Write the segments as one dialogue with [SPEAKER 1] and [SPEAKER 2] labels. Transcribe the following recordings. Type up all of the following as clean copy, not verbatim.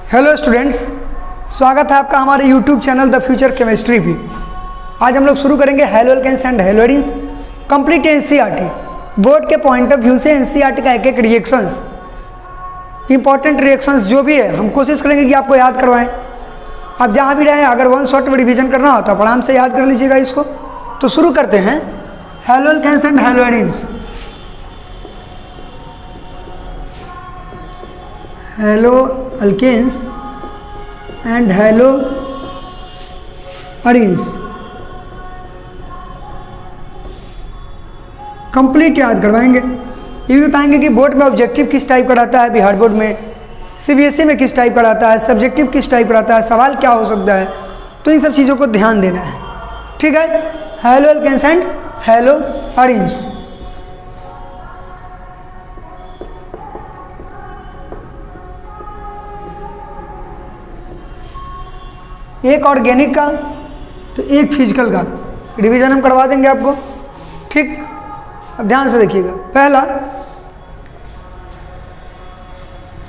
[SPEAKER 1] Hello students, स्वागत है आपका हमारे YouTube channel the future chemistry भी। आज हम लोग शुरू करेंगे हैलोअल्केन्स एंड हैलोइड्स कंप्लीट एनसीईआरटी। बोर्ड के पॉइंट ऑफ व्यू से एनसीईआरटी का एक एक रिएक्शंस, इंपॉर्टेंट रिएक्शंस जो भी है हम कोशिश करेंगे कि आपको याद करवाएं। आप जहाँ भी रहें, अगर वन शॉट में रिवीजन करना हो तो आप आराम से याद कर लीजिएगा इसको। तो शुरू करते हैं हैलोअल्केन्स एंड हैलोइड्स। हैलोअल्केन्स एंड हैलोअरीन्स कंप्लीट याद करवाएंगे। ये भी बताएंगे कि बोर्ड में ऑब्जेक्टिव किस टाइप का रहता है, बिहार बोर्ड में सीबीएसई में किस टाइप का रहता है, सब्जेक्टिव किस टाइप का रहता है, सवाल क्या हो सकता है। तो इन सब चीज़ों को ध्यान देना है, ठीक है। हैलोअल्केन्स एंड हैलोअरीन्स। एक ऑर्गेनिक का तो एक फिजिकल का रिवीजन हम करवा देंगे आपको, ठीक। अब ध्यान से देखिएगा। पहला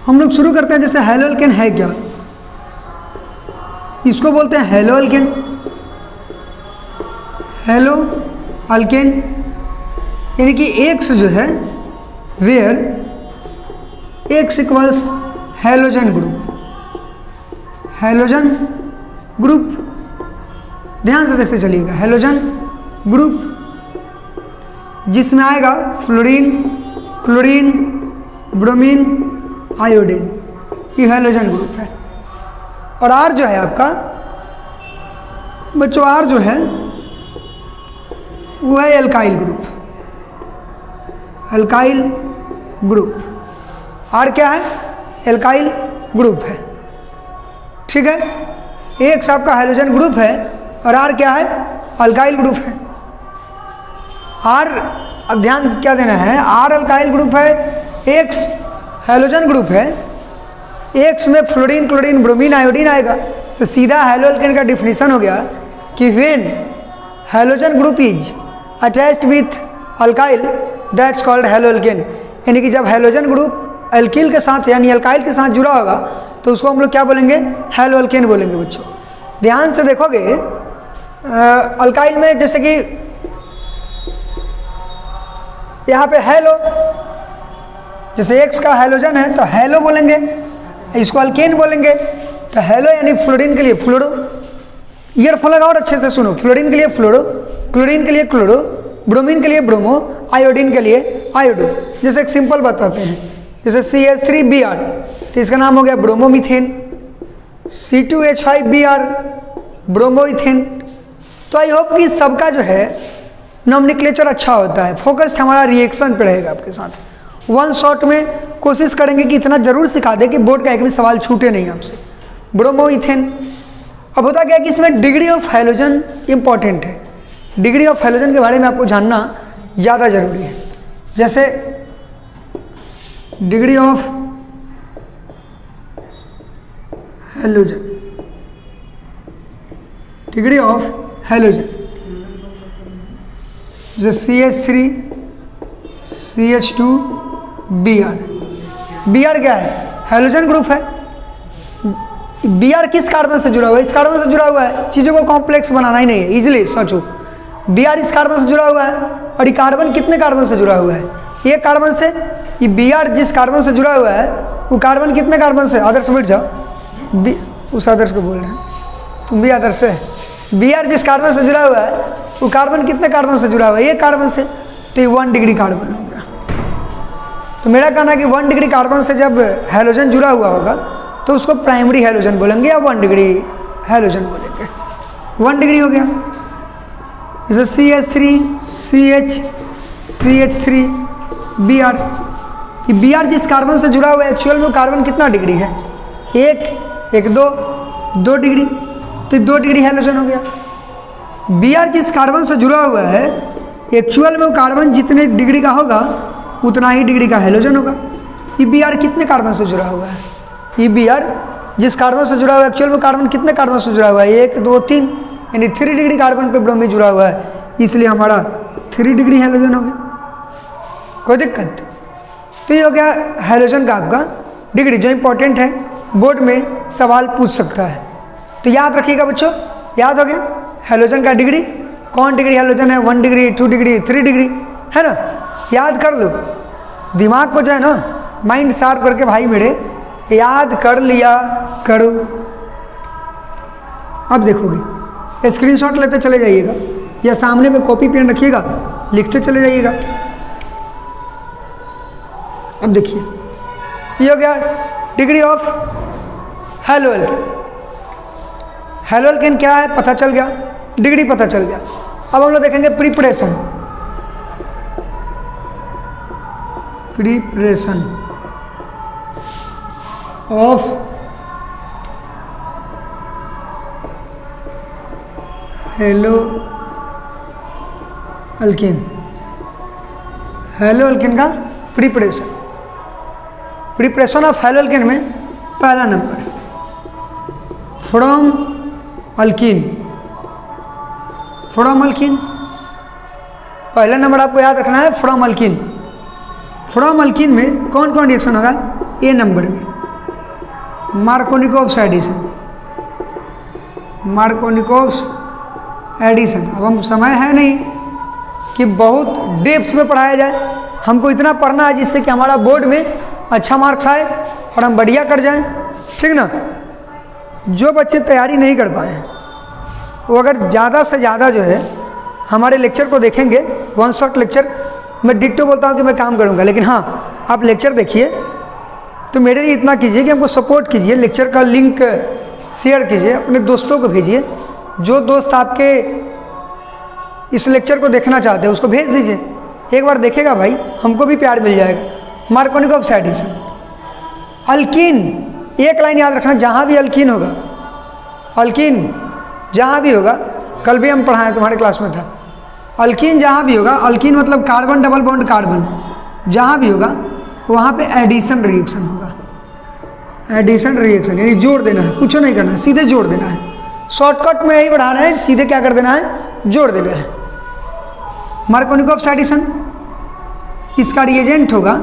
[SPEAKER 1] हम लोग शुरू करते हैं, जैसे हैलोअल्केन है क्या, इसको बोलते हैं हैलोअल्केन। हैलोअल्केन यानी कि एक्स जो है, where X equals halogen group. Halogen group, ध्यान से देखते चलिएगा। हैलोजन ग्रुप जिसमें आएगा फ्लोरीन, क्लोरीन, ब्रोमीन, आयोडीन, ये हैलोजन ग्रुप है। और आर जो है आपका बच्चों, आर जो है वो है alkyl group. Alkyl group, R क्या है, एल्काइल ग्रुप है, ठीक है। एक्स आपका हैलोजन ग्रुप है और आर क्या है, अल्काइल ग्रुप है। आर, अब ध्यान क्या देना है, आर अल्काइल ग्रुप है, एक्स हैलोजन ग्रुप है। एक्स में फ्लोरीन, क्लोरीन, ब्रोमीन, आयोडीन आएगा। तो सीधा हैलोअल्केन का डिफिनीशन हो गया कि when halogen group is attached with alkyl that's called haloalkane. यानी कि जब हैलोजन ग्रुप अल्किल के साथ यानी अल्काइल के साथ जुड़ा होगा तो उसको हम लोग क्या बोलेंगे, हैलोअल्केन बोलेंगे। बच्चों ध्यान से देखोगे, अल्काइल में जैसे कि यहाँ पे हैलो, जैसे एक्स का हैलोजन है तो हैलो बोलेंगे, इसको अल्केन बोलेंगे। तो हैलो यानी फ्लोरीन के लिए फ्लोरो, ईयरफोन लगाओ और अच्छे से सुनो। फ्लोरीन के लिए फ्लोरो, क्लोरीन के लिए क्लोरो, ब्रोमीन के लिए ब्रोमो, आयोडीन के लिए आयोडो। जैसे एक सिंपल बताते हैं, जैसे CH3Br तो इसका नाम हो गया ब्रोमोमीथेन। C2H5Br bromoethane. तो आई होप कि सबका जो है नॉमेनक्लेचर अच्छा होता है। फोकस्ड हमारा रिएक्शन पे रहेगा आपके साथ। वन शॉट में कोशिश करेंगे कि इतना जरूर सिखा दे कि बोर्ड का एक भी सवाल छूटे नहीं आपसे। ब्रोमोइथेन। अब होता क्या है कि इसमें डिग्री ऑफ हैलोजन इंपॉर्टेंट है। डिग्री ऑफ हैलोजन के बारे में आपको जानना ज़्यादा जरूरी है। जैसे degree of halogen, degree of halogen जैसे CH3 CH2Br। Br क्या है, हैलोजन ग्रुप है। Br किस कार्बन से जुड़ा हुआ है, इस कार्बन से जुड़ा हुआ है। चीज़ों को कॉम्प्लेक्स बनाना ही नहीं है, इजीली सोचो। Br इस कार्बन से जुड़ा हुआ है और ये कार्बन कितने कार्बन से जुड़ा हुआ है, एक कार्बन से। ये Br जिस कार्बन से जुड़ा हुआ है वो कार्बन कितने कार्बन से, आदर्श बैठ जाओ, उस आदर्श को बोल रहे हैं, तुम भी आदर्श है। Br जिस कार्बन से जुड़ा हुआ है वो कार्बन कितने कार्बन से जुड़ा हुआ है, एक कार्बन से। तो ये 1 डिग्री कार्बन हो गया। तो मेरा कहना है कि 1 डिग्री कार्बन से जब हैलोजन जुड़ा हुआ होगा तो उसको प्राइमरी हैलोजन बोलेंगे या 1 डिग्री हैलोजन बोलेंगे। 1 डिग्री हो गया। जैसे CH3 CH CH3Br। ये Br जिस कार्बन से जुड़ा हुआ है एक्चुअल में कार्बन कितना डिग्री है, 1 2 डिग्री। तो 2 डिग्री हैलोजन हो गया। Br जिस कार्बन से जुड़ा हुआ है एक्चुअल में वो कार्बन जितने डिग्री का होगा उतना ही डिग्री का हैलोजन होगा। ये Br कितने कार्बन से जुड़ा हुआ है, ये Br जिस कार्बन से जुड़ा हुआ है एक्चुअल में कार्बन कितने कार्बन से जुड़ा हुआ है, 1 2 3 यानी 3 डिग्री कार्बन पे ब्रोमीन जुड़ा हुआ है, इसलिए हमारा 3 डिग्री हैलोजन हो गया। कोई दिक्कत? तो ये हो गया हैलोजन का आपका डिग्री जो इंपॉर्टेंट है। बोर्ड में सवाल पूछ सकता है। तो याद रखिएगा बच्चों, याद हो गया हैलोजन का डिग्री, कौन डिग्री हैलोजन है, 1 डिग्री, 2 डिग्री, 3 डिग्री, है ना। याद कर लो, दिमाग को जो है ना माइंड शार्प करके भाई मेरे याद कर लिया करो। अब देखोगे स्क्रीनशॉट लेते चले जाइएगा या सामने में कॉपी पेन रखिएगा, लिखते चले जाइएगा। अब देखिए ये हो गया degree of halo alkane. Halo alkene क्या है पता चल गया, डिग्री पता चल गया। अब हम लोग देखेंगे preparation. Preparation of halo alkane. Halo alkane का preparation. Preparation of halo alkane में पहला number from alkene. From alkene पहला नंबर आपको याद रखना है, फ्रॉम अल्कीन। फ्रॉम अल्कीन में कौन कौन रिएक्शन होगा, ए नंबर में मार्कोनिकोव्स एडिशन। Markovnikov's addition. अब हम समय है नहीं कि बहुत डेप्थ में पढ़ाया जाए, हमको इतना पढ़ना है जिससे कि हमारा बोर्ड में अच्छा मार्क्स आए और हम बढ़िया कर जाएं, ठीक ना। जो बच्चे तैयारी नहीं कर पाए हैं वो अगर ज़्यादा से ज़्यादा जो है हमारे लेक्चर को देखेंगे, 1 शॉट लेक्चर, मैं डिट्टो बोलता हूँ कि मैं काम करूँगा, लेकिन हाँ आप लेक्चर देखिए तो मेरे लिए इतना कीजिए कि हमको सपोर्ट कीजिए, लेक्चर का लिंक शेयर कीजिए, अपने दोस्तों को भेजिए। जो दोस्त आपके इस लेक्चर को देखना चाहते हैं उसको भेज दीजिए, एक बार देखेगा भाई हमको भी प्यार मिल जाएगा। Markovnikov's addition. अल्कीन, एक लाइन याद रखना, जहाँ भी अल्कीन होगा, अल्कीन जहाँ भी होगा, कल भी हम पढ़ाएं तुम्हारे क्लास में था, अल्कीन जहाँ भी होगा, अल्कीन मतलब कार्बन डबल बॉन्ड कार्बन, जहाँ भी होगा वहाँ पे एडिशन रिएक्शन होगा। एडिशन रिएक्शन यानी जोड़ देना है, कुछ नहीं करना है, सीधे जोड़ देना है। शॉर्टकट में यही बढ़ाना है, सीधे क्या कर देना है, जोड़ देना है। मार्कोनिकोव्स एडिशन, इसका रिएजेंट होगा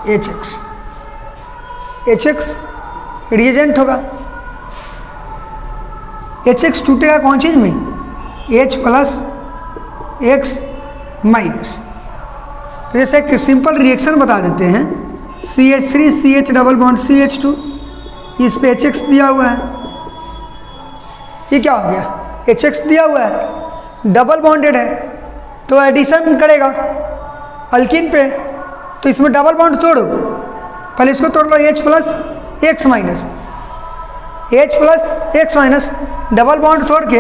[SPEAKER 1] HX। HX रिएजेंट होगा। HX टूटेगा कौन चीज़ में, H प्लस X माइनस। तो जैसे एक सिंपल रिएक्शन बता देते हैं, CH3 CH double bond CH2, इस पे HX दिया हुआ है, ये क्या हो गया, HX दिया हुआ है, डबल बॉन्डेड है तो एडिशन करेगा अल्कीन पे, तो इसमें डबल बॉन्ड तोड़ो, पहले इसको तोड़ लो, H plus X minus, H plus X minus, double bond तोड़ के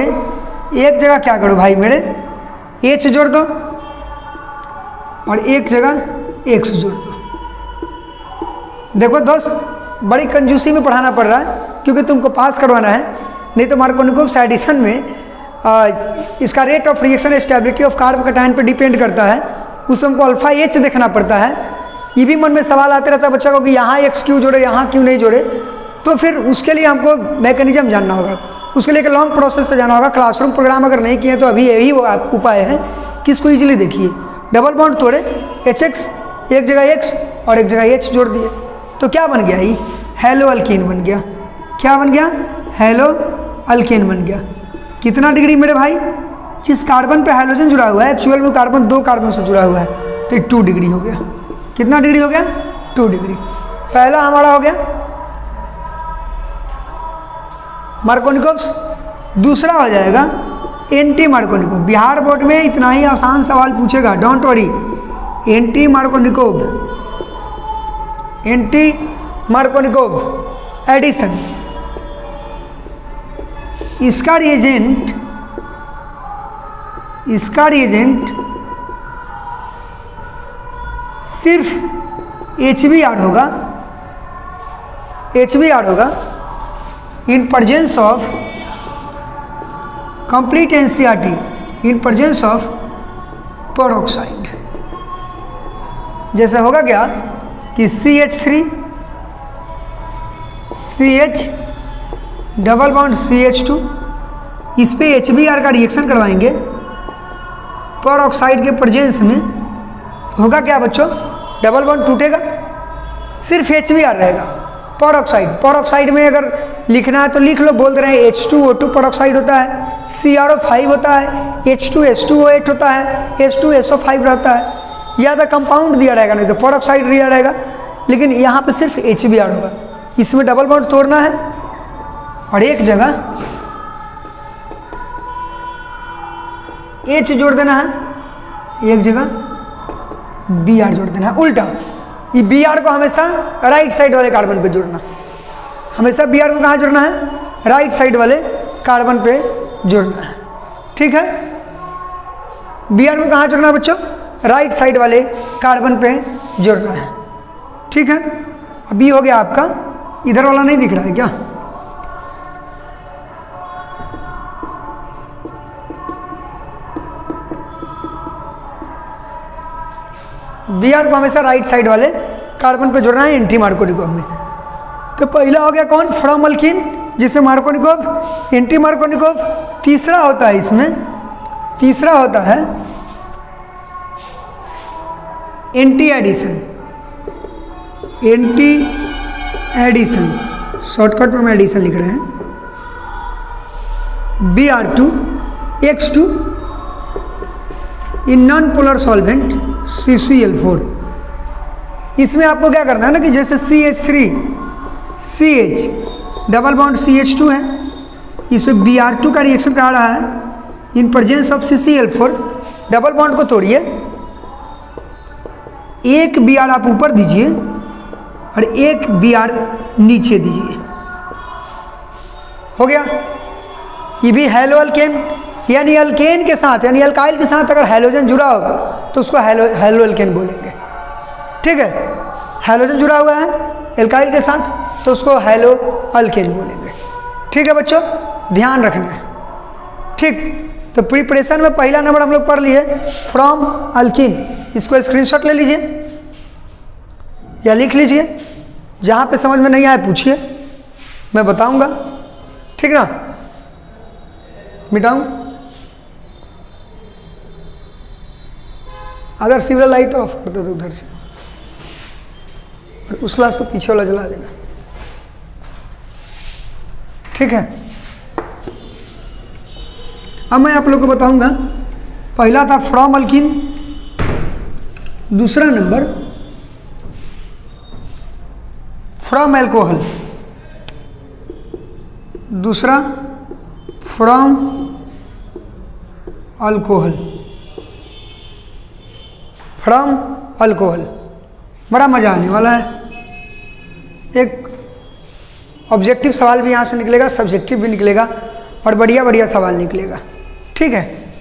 [SPEAKER 1] एक जगह क्या करो भाई मेरे, H जोड़ दो और एक जगह X जोड़ दो। देखो दोस्त, बड़ी कंजूसी में पढ़ाना पड़ रहा है क्योंकि तुमको पास करवाना है, नहीं तो मार्कोनिकोव्स एडिशन में इसका rate of reaction stability of carb cation पे डिपेंड करता है, उसमें हमको अल्फा H देखना पड़ता है। ये भी मन में सवाल आते रहता है बच्चा को कि यहाँ X क्यों जोड़े, यहाँ क्यों नहीं जोड़े, तो फिर उसके लिए हमको मैकेनिज्म जानना होगा, उसके लिए एक लॉन्ग प्रोसेस से जाना होगा। क्लासरूम प्रोग्राम अगर नहीं किए तो अभी यही उपाय है कि इसको ईजिली देखिए, डबल बॉन्ड तोड़े, HX एक जगह X और एक जगह H जोड़ दिए, तो क्या बन गया, ये हेलो अल्कीन बन गया। क्या बन गया, हेलो अल्कीन बन गया। कितना डिग्री मेरे भाई, जिस कार्बन पे हाइड्रोजन जुड़ा हुआ है एक्चुअल में कार्बन 2 कार्बन से जुड़ा हुआ है, तो 2 डिग्री हो गया। कितना डिग्री हो गया, 2 डिग्री। पहला हमारा हो गया मार्कोनिकोव्स। दूसरा हो जाएगा एंटी मार्कोनिकोव। बिहार बोर्ड में इतना ही आसान सवाल पूछेगा, don't worry. Anti Markovnikov, anti Markovnikov addition, इसका रिएजेंट सिर्फ HBr होगा, HBr होगा in presence of complete NCERT, in presence of peroxide. जैसे होगा क्या कि CH3 CH double bond CH2, इस पे HBr का रिएक्शन करवाएंगे पेरोक्साइड के प्रेजेंस में, तो होगा क्या बच्चों, डबल बॉन्ड टूटेगा, सिर्फ HBr रहेगा। पॉरऑक्साइड में अगर लिखना है तो लिख लो, बोल दे रहे हैं H2O2 पॉरऑक्साइड होता है, CrO5 होता है, H2S2O8 होता है, H2SO5 रहता है, या तो कंपाउंड दिया रहेगा, नहीं तो पॉरऑक्साइड दिया रहेगा, लेकिन यहाँ पे सिर्फ HBr होगा। इसमें डबल बॉन्ड तोड़ना है और एक जगह H जोड़ देना है, एक जगह Br जोड़ देना है। उल्टा ये Br को हमेशा राइट साइड वाले कार्बन पे जोड़ना, हमेशा Br को कहाँ जोड़ना है? राइट साइड वाले कार्बन पे जोड़ना है। ठीक है, Br को कहाँ जोड़ना है बच्चों? राइट साइड वाले कार्बन पे जोड़ना है। ठीक है, अभी हो गया आपका, इधर वाला नहीं दिख रहा है क्या? Br को हमेशा राइट साइड वाले कार्बन पे जोड़ना है एंटी मार्कोनिकोव में। तो पहला हो गया कौन? फ्रॉम अल्कीन, जिसमें मार्कोनिकोव, एंटी मार्कोनिकोव। तीसरा होता है इसमें, तीसरा होता है anti addition. Anti addition, shortcut में हम एडिशन लिख रहे हैं। Br2X2 in non polar solvent CCl4। इसमें आपको क्या करना है ना कि जैसे CH3CH डबल बॉन्ड CH2 है, इसमें Br2 का रिएक्शन करा रहा है इन presence of CCl4। Double bond को तोड़िए, एक Br आप ऊपर दीजिए और एक Br नीचे दीजिए, हो गया। ये भी हैलो अल्केन, यानी अल्केन के साथ, यानी अल्काइल के साथ अगर हैलोजन जुड़ा होगा तो उसको हैलो अल्केन बोलेंगे। ठीक है, हैलोजन जुड़ा हुआ है एल्काइल के साथ तो उसको हैलो अल्केन बोलेंगे। ठीक है बच्चों, ध्यान रखना है। ठीक, तो प्रिपरेशन में पहला नंबर हम लोग पढ़ लिए फ्रॉम अल्कीन। इसको स्क्रीनशॉट ले लीजिए या लिख लीजिए, जहाँ पे समझ में नहीं आए पूछिए, मैं बताऊंगा। ठीक ना, मिटाऊं? अगर सिविल लाइट ऑफ कर दो तो उधर से, उस क्लास तो पीछे वाला जला देना। ठीक है, अब मैं आप लोग को बताऊंगा। पहला था फ्रॉम अल्कीन, दूसरा नंबर फ्रॉम एल्कोहल, दूसरा फ्रॉम अल्कोहल। फ्रॉम अल्कोहल बड़ा मज़ा आने वाला है। एक ऑब्जेक्टिव सवाल भी यहाँ से निकलेगा, सब्जेक्टिव भी निकलेगा और बढ़िया बढ़िया सवाल निकलेगा। ठीक है,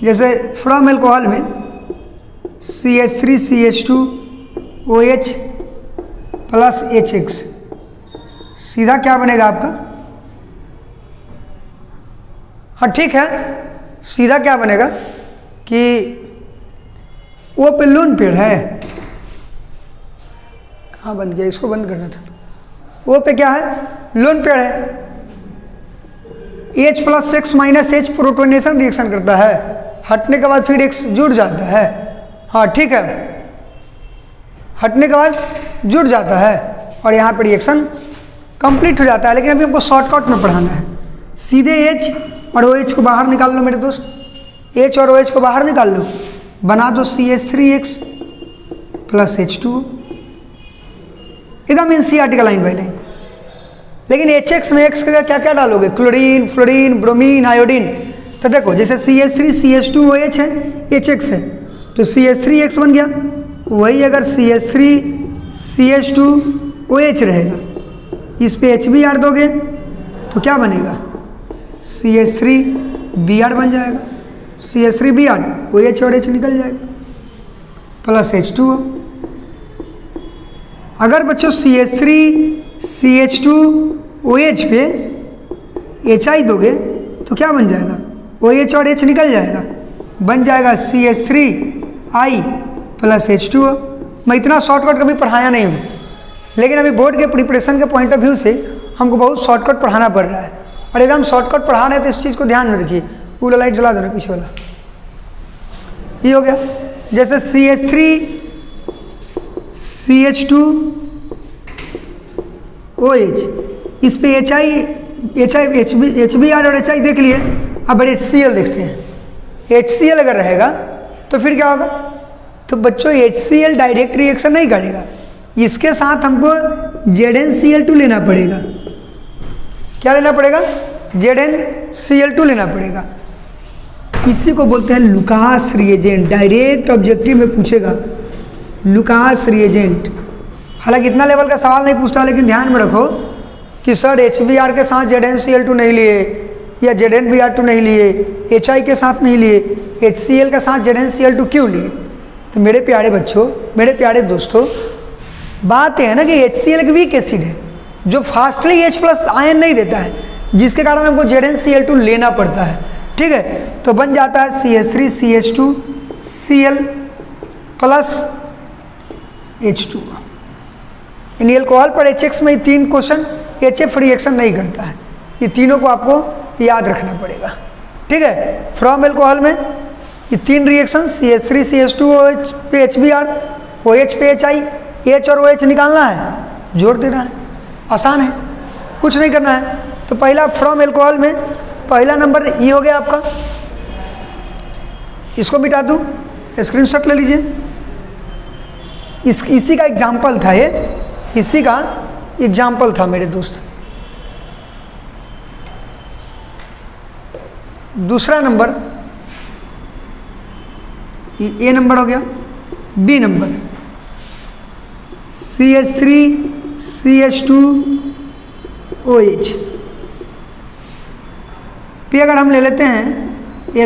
[SPEAKER 1] जैसे फ्रॉम एल्कोहल में CH3CH2OH प्लस HX, सीधा क्या बनेगा आपका? हाँ ठीक है, सीधा क्या बनेगा कि वो पे लोन पेड़ है, कहाँ बंद गया? इसको बंद करना था। वो पे क्या है? लोन पेड़ है। H plus X minus H protonation reaction करता है, हटने के बाद फिर X जुड़ जाता है। हाँ ठीक है, हटने के बाद जुड़ जाता है और यहाँ पर रिएक्शन कंप्लीट हो जाता है। लेकिन अभी हमको शॉर्टकट में पढ़ाना है। सीधे H और OH को बाहर निकाल लो मेरे दोस्त, H और OH को बाहर निकाल लो, बना दो CH3X प्लस H2, एकदम NCERT का लाइन बाई लाइन। लेकिन HX में X का क्या क्या डालोगे? Chlorine, fluorine, bromine, iodine. तो देखो जैसे CH3CH2OH है, HX है, तो CH3X बन गया। वही अगर CH3CH2OH रहेगा, इस पे HBr दोगे तो क्या बनेगा? CH3Br बन जाएगा। CH3Br, OH और H निकल जाएगा, प्लस H2O। अगर बच्चों CH3CH2OH पे HI दोगे तो क्या बन जाएगा? OH और H निकल जाएगा, बन जाएगा CH3I प्लस H2O। मैं इतना शॉर्टकट कभी पढ़ाया नहीं हूँ, लेकिन अभी बोर्ड के प्रिपरेशन के पॉइंट ऑफ व्यू से हमको बहुत शॉर्टकट पढ़ाना पड़ रहा है। और एकदम शॉर्टकट पढ़ा रहे हैं तो इस चीज़ को ध्यान में रखिए। वो लाइट जला दो ना पीछे वाला। ये हो गया। जैसे CH2OH, इस पे HBr और HI देख लिए। अब HCl देखते हैं। HCl अगर रहेगा तो फिर क्या होगा? तो बच्चों HCl डायरेक्ट रिएक्शन नहीं करेगा, इसके साथ हमको ZnCl2 लेना पड़ेगा। क्या लेना पड़ेगा? ZnCl2 लेना पड़ेगा। इसी को बोलते हैं लुकास रिएजेंट। डायरेक्ट ऑब्जेक्टिव में पूछेगा लुकास रिएजेंट। हालांकि इतना लेवल का सवाल नहीं पूछता, लेकिन ध्यान में रखो कि सर HBr के साथ ZnCl2 नहीं लिए या ZnBr2 नहीं लिए, HI के साथ नहीं लिए, HCl के साथ ZnCl2 क्यों लिए? तो मेरे प्यारे बच्चों, मेरे प्यारे दोस्तों, बात यह है ना कि HCl एक वीक एसिड है जो फास्टली H+ आयन नहीं देता है, जिसके कारण हमको ZnCl2 लेना पड़ता है। ठीक है, तो बन जाता है CH3CH2Cl plus H2। In alcohol पर HX में 3 क्वेश्चन HF रिएक्शन नहीं करता है, ये तीनों को आपको याद रखना पड़ेगा। ठीक है, फ्रॉम एल्कोहल में ये 3 रिएक्शन CH3CH2OH पे HBr, OH पे HI, H और OH निकालना है, जोड़ देना है, आसान है, कुछ नहीं करना है। तो पहला फ्रॉम एल्कोहल में पहला नंबर ये हो गया आपका, इसको मिटा दूँ, स्क्रीनशॉट ले लीजिए। इसी का एग्जाम्पल था, ये इसी का एग्जाम्पल था मेरे दोस्त। दूसरा नंबर ये नंबर हो गया। बी नंबर CH3CH2OH पे अगर हम ले लेते हैं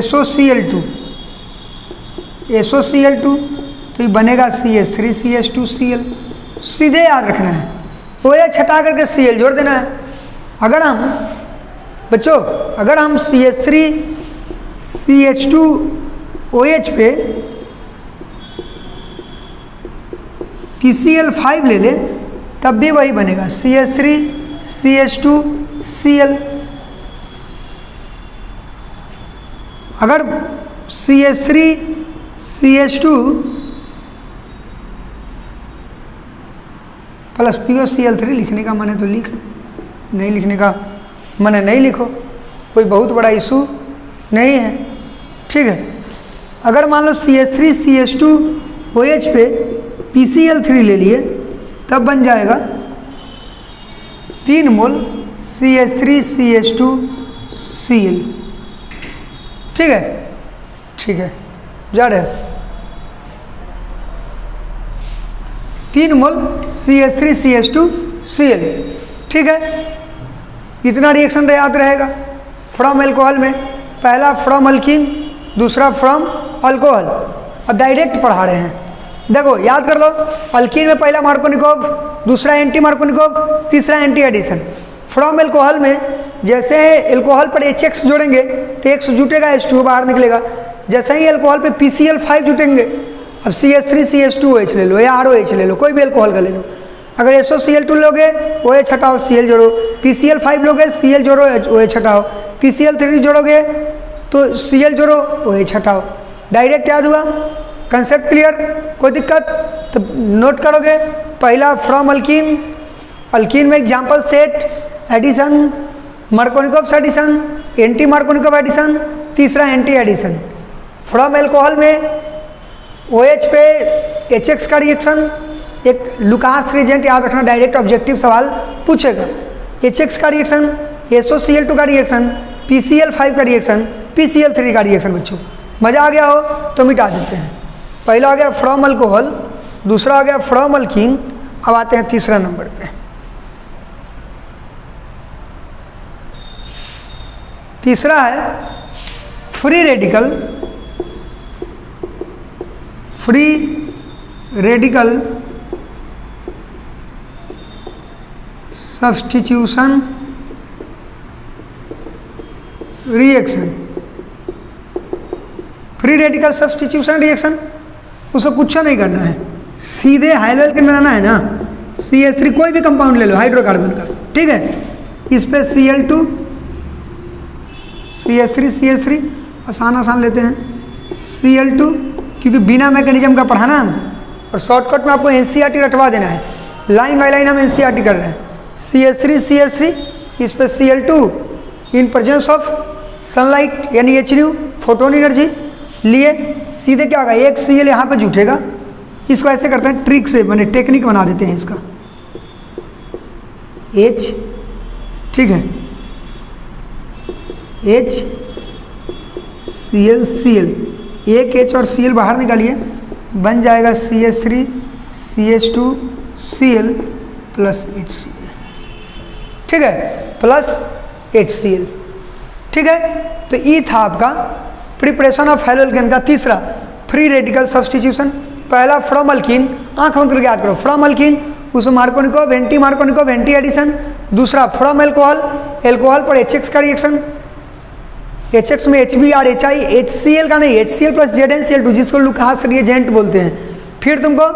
[SPEAKER 1] SOCl2 तो ये बनेगा CH3CH2Cl। सीधे याद रखना है, OH हटा करके Cl जोड़ देना है। अगर हम बच्चों, अगर हम CH3CH2OH पे PCl5 ले ले तब भी वही बनेगा CH3CH2Cl। अगर CH3CH2 प्लस POCl3 लिखने का मन है तो लिख लो, नहीं लिखने का मन है नहीं लिखो, कोई बहुत बड़ा इशू नहीं है। ठीक है, अगर मान लो CH3CH2OH पे PCl3 ले लिए तब बन जाएगा 3 मोल CH3CH2Cl। ठीक है, ठीक है, जा रहे 3 मोल CH3CH2Cl। ठीक है, इतना रिएक्शन तो याद रहेगा। फ्रॉम एल्कोहल में पहला फ्रॉम अल्कीन, दूसरा फ्रॉम अल्कोहल। अब डायरेक्ट पढ़ा रहे हैं, देखो याद कर लो। अल्कीन में पहला मार्कोनिकोव, दूसरा एंटी मार्कोनिकोव, तीसरा एंटी एडिशन। फ्रॉम एल्कोहल में जैसे एल्कोहल पर HX जोड़ेंगे तो X जुटेगा, H2 बाहर निकलेगा। जैसे ही एल्कोहल पे PCl5 जुटेंगे, अब CH3CH2OH ले लो या ROH ले लो, कोई भी एल्कोहल का ले लो। अगर SOCl2 लोगे OH हटाओ Cl जोड़ो, PCl5 लोगे Cl जोड़ो OH हटाओ, PCl3 जोड़ोगे तो Cl जोड़ो OH हटाओ। डायरेक्ट याद हुआ, कंसेप्ट क्लियर, कोई दिक्कत? तो नोट करोगे, पहला फ्रॉम अल्कीन, अल्कीन में example set, addition, Markovnikov addition, anti Markovnikov addition, तीसरा एंटी एडिशन। फ्रॉम एल्कोहल में OH पे HX का रिएक्शन, एक लुकास रिएजेंट याद रखना, डायरेक्ट ऑब्जेक्टिव सवाल पूछेगा। HX का रिएक्शन, SOCl2 का रिएक्शन, PCl5 का रिएक्शन, PCl3 का रिएक्शन। बच्चों मज़ा आ गया हो तो मिटा देते हैं। पहला हो गया फ्रॉम अल्कोहल, दूसरा हो गया फ्रॉम अल्कीन। अब आते हैं तीसरा नंबर पे। तीसरा है free radical, free radical substitution reaction. Free radical substitution reaction, उसको कुछ नहीं करना है, सीधे हाई लेवल के बनाना है ना। CH3 कोई भी कंपाउंड ले लो हाइड्रोकार्बन का, ठीक है, इस पे Cl2 CH3 आसान आसान लेते हैं। Cl2 क्योंकि बिना मैकेनिज्म का पढ़ाना और शॉर्टकट में आपको एनसीईआरटी रटवा देना है, लाइन बाय लाइन हम एनसीईआरटी कर रहे हैं। CH3 इस पर Cl2 in presence of sunlight यानी Hν फोटोन एनर्जी लिए सीधे क्या होगा, एक Cl यहाँ पे जुटेगा। इसको ऐसे करते हैं ट्रिक से, मैंने टेक्निक बना देते हैं इसका, H ठीक है, H Cl एक H और Cl बाहर निकालिए, बन जाएगा CH3 CH2 Cl plus HCl, ठीक है, प्लस HCl, ठीक है। तो ये था आपका प्रिपरेशन ऑफ हेलोल्केन का तीसरा फ्री रेडिकल सब्स्टिट्यूशन। पहला फ्रॉम अल्कीन, आंख बंद करके याद करो, फ्रॉम अल्कीन उसमें Markovnikov anti Markovnikov anti addition. दूसरा फ्रॉम एल्कोहल, एल्कोहल पर HX का रिएक्शन, HX में HBr HI, HCl का नहीं, HCl प्लस ZnCl2 जिसको लुकास रिएजेंट बोलते हैं। फिर तुमको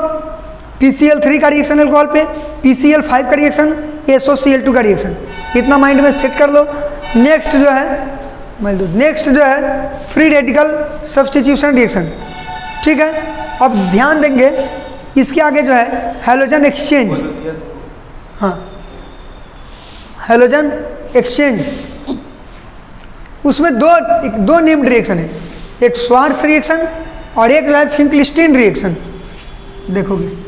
[SPEAKER 1] PCl3 का रिएक्शन एल्कोहल पे, PCl5 का रिएक्शन, SOCl2 का रिएक्शन, इतना माइंड में सेट कर लो। नेक्स्ट जो है फ्री रेडिकल सब्स्टिट्यूशन रिएक्शन, ठीक है। अब ध्यान देंगे इसके आगे जो है हैलोजन एक्सचेंज, हाँ हैलोजन एक्सचेंज, उसमें दो नेम्ड रिएक्शन है, एक श्वार्ट्ज रिएक्शन और एक जो है फिंकलिस्टीन रिएक्शन। देखोगे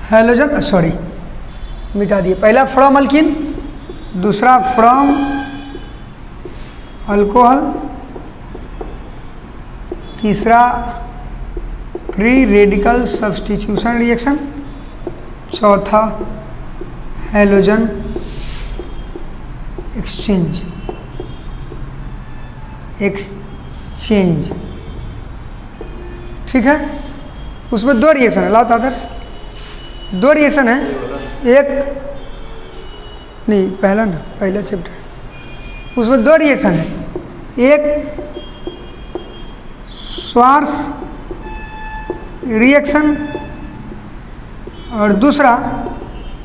[SPEAKER 1] हैलोजन, सॉरी मिटा दिए, पहला फ्रॉम अल्कीन, दूसरा फ्रॉम अल्कोहल, तीसरा फ्री रेडिकल सब्स्टिट्यूशन रिएक्शन, चौथा हैलोजन एक्सचेंज, ठीक है। उसमें दो रिएक्शन है, लाओ आदर्श, दो रिएक्शन है, एक नहीं पहला चैप्टर, उसमें दो रिएक्शन है, एक श्वार्ट्ज रिएक्शन और दूसरा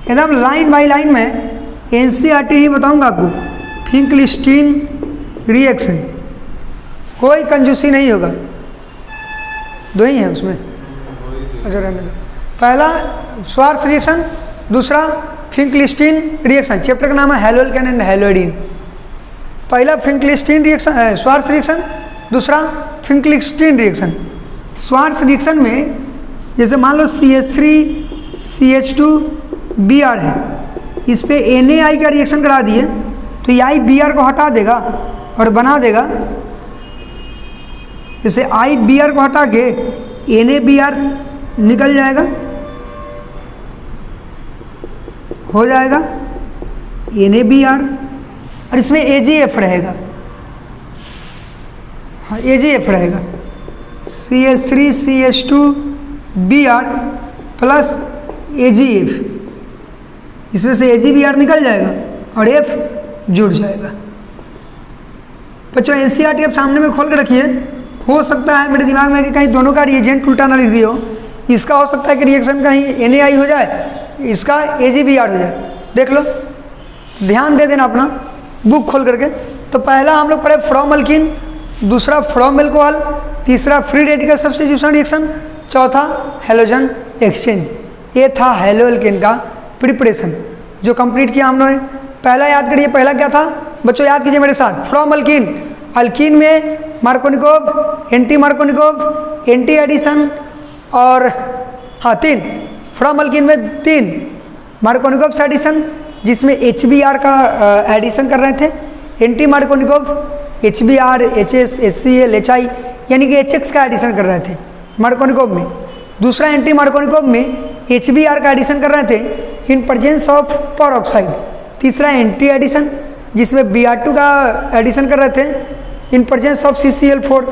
[SPEAKER 1] एकदम लाइन बाय लाइन में एनसीईआरटी ही बताऊंगा आपको, फिंकलिस्टीन रिएक्शन, कोई कंजूसी नहीं होगा, दो ही है उसमें, अच्छा रहने दो। पहला श्वार्ट्ज रिएक्शन, दूसरा फिंकलिस्टीन रिएक्शन, चैप्टर का नाम है हैलोल्केन एंड हैलोइडीन। पहला फिंकलिस्टीन रिएक्शन श्वार्ट्ज रिएक्शन, दूसरा फिंकलिस्टीन रिएक्शन। श्वार्ट्ज रिएक्शन में जैसे मान लो CH3 CH2 Br है, इस पे NaI का रिएक्शन करा दिए तो ये IBr को हटा देगा और बना देगा, जैसे IBr को हटा के NaBr निकल जाएगा, हो जाएगा NaBr और इसमें AgF रहेगा, हाँ AgF रहेगा, CH3 CH2 Br plus AgF, इसमें से AgBr निकल जाएगा और F जुड़ जाएगा। बच्चों एनसीईआरटी आप सामने में खोल के रखिए, हो सकता है मेरे दिमाग में कि कहीं दोनों का रिएजेंट उल्टा ना लिख दिए हो, इसका हो सकता है कि रिएक्शन कहीं NaI हो जाए, इसका AgBr हो जाए, देख लो, ध्यान दे देना अपना बुक खोल करके। तो पहला हम लोग पढ़े फ्रॉम अल्कीन, दूसरा फ्रॉम एल्कोहल, तीसरा फ्री रेडिकल सब्स्टिट्यूशन रिएक्शन, चौथा हैलोजन एक्सचेंज। ये था हैलोल्केन का प्रिपरेशन जो कंप्लीट किया हम लोगों ने। पहला याद करिए, पहला क्या था बच्चों, याद कीजिए मेरे साथ, फ्रॉम अल्कीन, अल्कीन में Markovnikov, anti Markovnikov, anti addition और हाँ 3, फ्रॉम अल्कीन में 3 मार्कोनिकोव एडिशन जिसमें HBr का एडिशन कर रहे थे, anti Markovnikov HBr, HS, HCl, HI यानी कि HX का एडिशन कर रहे थे मार्कोनिकोव में। दूसरा एंटी मार्कोनिकोव में HBr का एडिशन कर रहे थे इन प्रेजेंस ऑफ परऑक्साइड। तीसरा एंटी एडिशन जिसमें Br2 का एडिशन कर रहे थे इन presence of CCl4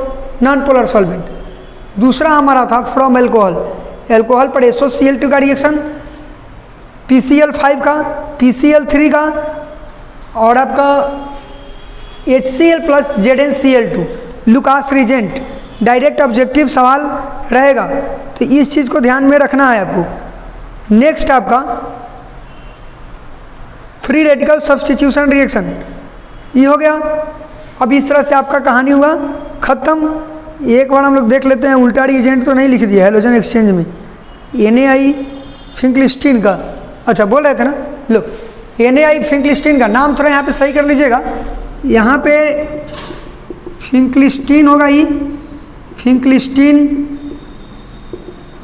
[SPEAKER 1] non polar solvent. दूसरा हमारा था फ्रॉम एल्कोहल, एल्कोहल पर SOCl2 का रिएक्शन, PCl5 का PCl3 का और आपका HCl plus ZnCl2 Lucas reagent, direct objective सवाल रहेगा, तो इस चीज़ को ध्यान में रखना है आपको। नेक्स्ट आपका फ्री रेडिकल सब्स्टिट्यूशन रिएक्शन, ये हो गया। अब इस तरह से आपका कहानी हुआ ख़त्म। एक बार हम लोग देख लेते हैं, उल्टा रिएजेंट तो नहीं लिख दिया हैलोजन एक्सचेंज में, NaI फिंकलिस्टीन का, अच्छा बोल रहे थे ना, लो NaI फिंकलिस्टीन का नाम थोड़ा यहाँ पे सही कर लीजिएगा। यहाँ पे फिंकलिस्टीन होगा, ये फिंकलिस्टीन,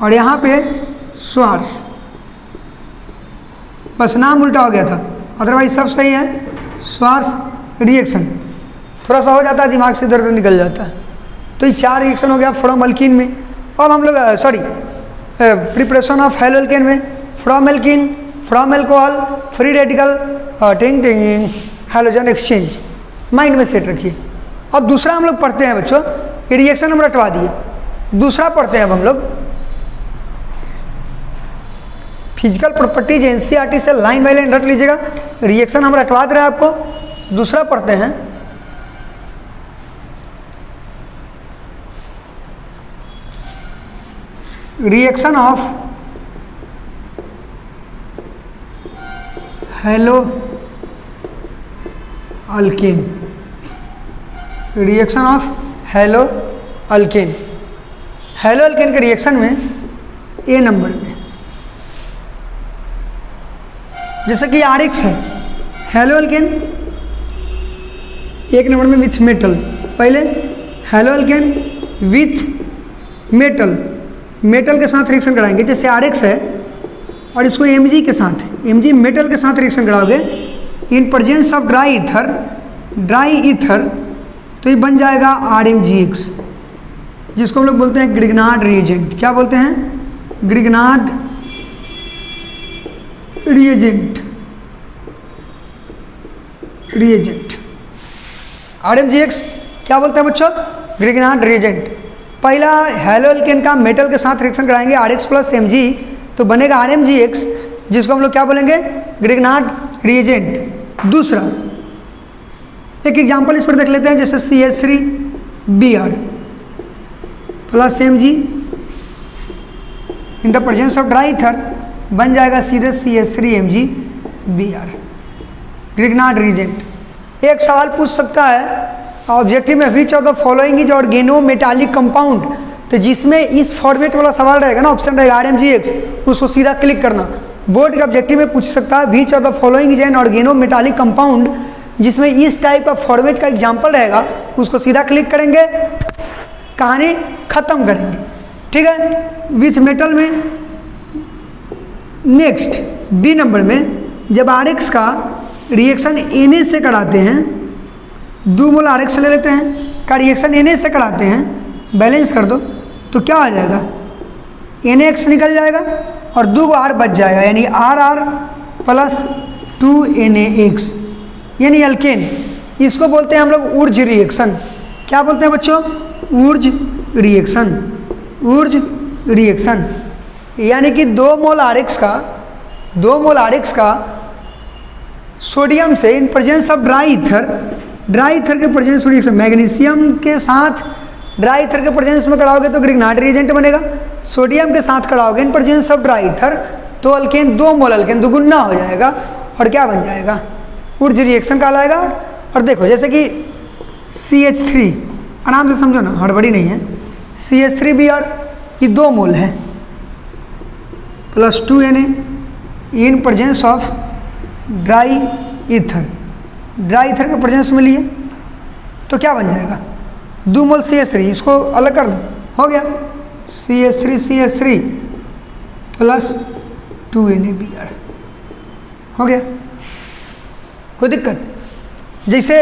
[SPEAKER 1] और यहाँ पे स्वार्स, बस नाम उल्टा हो गया था, अदरवाइज सब सही है। स्वार्स रिएक्शन थोड़ा सा हो जाता है, दिमाग से इधर उधर निकल जाता है। तो ये 4 रिएक्शन हो गया फ्रॉम अल्कीन में। अब हम लोग प्रिपरेशन ऑफ हेलो एल्केन में from alkene, from alcohol, free radical, टिंग टिंग हैलोजन एक्सचेंज, माइंड में सेट रखिए। अब दूसरा हम लोग पढ़ते हैं बच्चों, ये रिएक्शन हम रटवा दिए, दूसरा पढ़ते हैं अब हम लोग फिजिकल प्रॉपर्टीज NCERT से लाइन बाई लाइन रट लीजिएगा। रिएक्शन हम रटवा दे रहे हैं आपको, दूसरा पढ़ते हैं reaction of hello alkane, reaction of hello alkane. Hello alkane के रिएक्शन में A नंबर में, जैसे कि RX है, हेलो अल्केन 1 नंबर में विथ मेटल, पहले hello alkane with metal, metal के साथ रिएक्शन कराएंगे। जैसे RX है और इसको Mg के साथ, Mg मेटल के साथ रिएक्शन कराओगे इन प्रेजेंस ऑफ ड्राई ईथर, तो ये बन जाएगा RmGX, जिसको हम लोग बोलते हैं ग्रिग्नार्ड रिएजेंट। क्या बोलते हैं? Grignard reagent. RmGX क्या बोलते हैं बच्चों? Grignard reagent. पहला हेलो एल्केन का मेटल के साथ रिएक्शन कराएंगे RX प्लस Mg, तो बनेगा RmGX, जिसको हम लोग क्या बोलेंगे? Grignard reagent. दूसरा एक एग्जांपल इस पर देख लेते हैं, जैसे CH3Br plus Mg in the presence of dry ether, बन जाएगा सीधे CH3MgBr, ग्रिग्नार्ड रिएजेंट। एक सवाल पूछ सकता है ऑब्जेक्टिव में, which of the following is organometallic compound, तो जिसमें इस फॉर्मेट वाला सवाल रहेगा ना, ऑप्शन रहेगा RmGX, उसको सीधा क्लिक करना। बोर्ड के ऑब्जेक्टिव में पूछ सकता है which of the following is an organometallic compound, जिसमें इस टाइप का फॉर्मेट का एग्जाम्पल रहेगा, उसको सीधा क्लिक करेंगे, कहानी खत्म करेंगे। ठीक है, विथ मेटल में। नेक्स्ट B नंबर में, जब RX का रिएक्शन Na से कराते हैं, 2 मोल RX ले लेते हैं, का रिएक्शन Na से कराते हैं, बैलेंस कर दो तो क्या आ जाएगा? NaX निकल जाएगा और 2 R बच जाएगा, यानी RR प्लस 2NaX, यानी अल्केन। इसको बोलते हैं हम लोग ऊर्ज रिएक्शन। क्या बोलते हैं बच्चों? Wurtz reaction. यानी कि 2 मोल RX का सोडियम से इन प्रेजेंस ऑफ ड्राई ईथर के प्रेजेंस में रिएक्शन, मैग्नीशियम के साथ ड्राई ईथर के प्रेजेंस में कराओगे तो ग्रिग्नार्ड रिएजेंट बनेगा, सोडियम के साथ कराओगे इन प्रेजेंस ऑफ ड्राई ईथर तो अल्केन, 2 मोल अल्केन दुगुना हो जाएगा और क्या बन जाएगा? ऊर्ज रिएक्शन कहलाएगा। और देखो जैसे कि CH3, आराम से समझो ना, हड़बड़ी नहीं है। CH3Br ये 2 मोल है plus 2Na in presence of dry ether के प्रेजेंस में लिए तो क्या बन जाएगा? 2 मोल CH3, इसको अलग कर लो, हो गया CH3 प्लस 2NaBr, हो गया। कोई दिक्कत? जैसे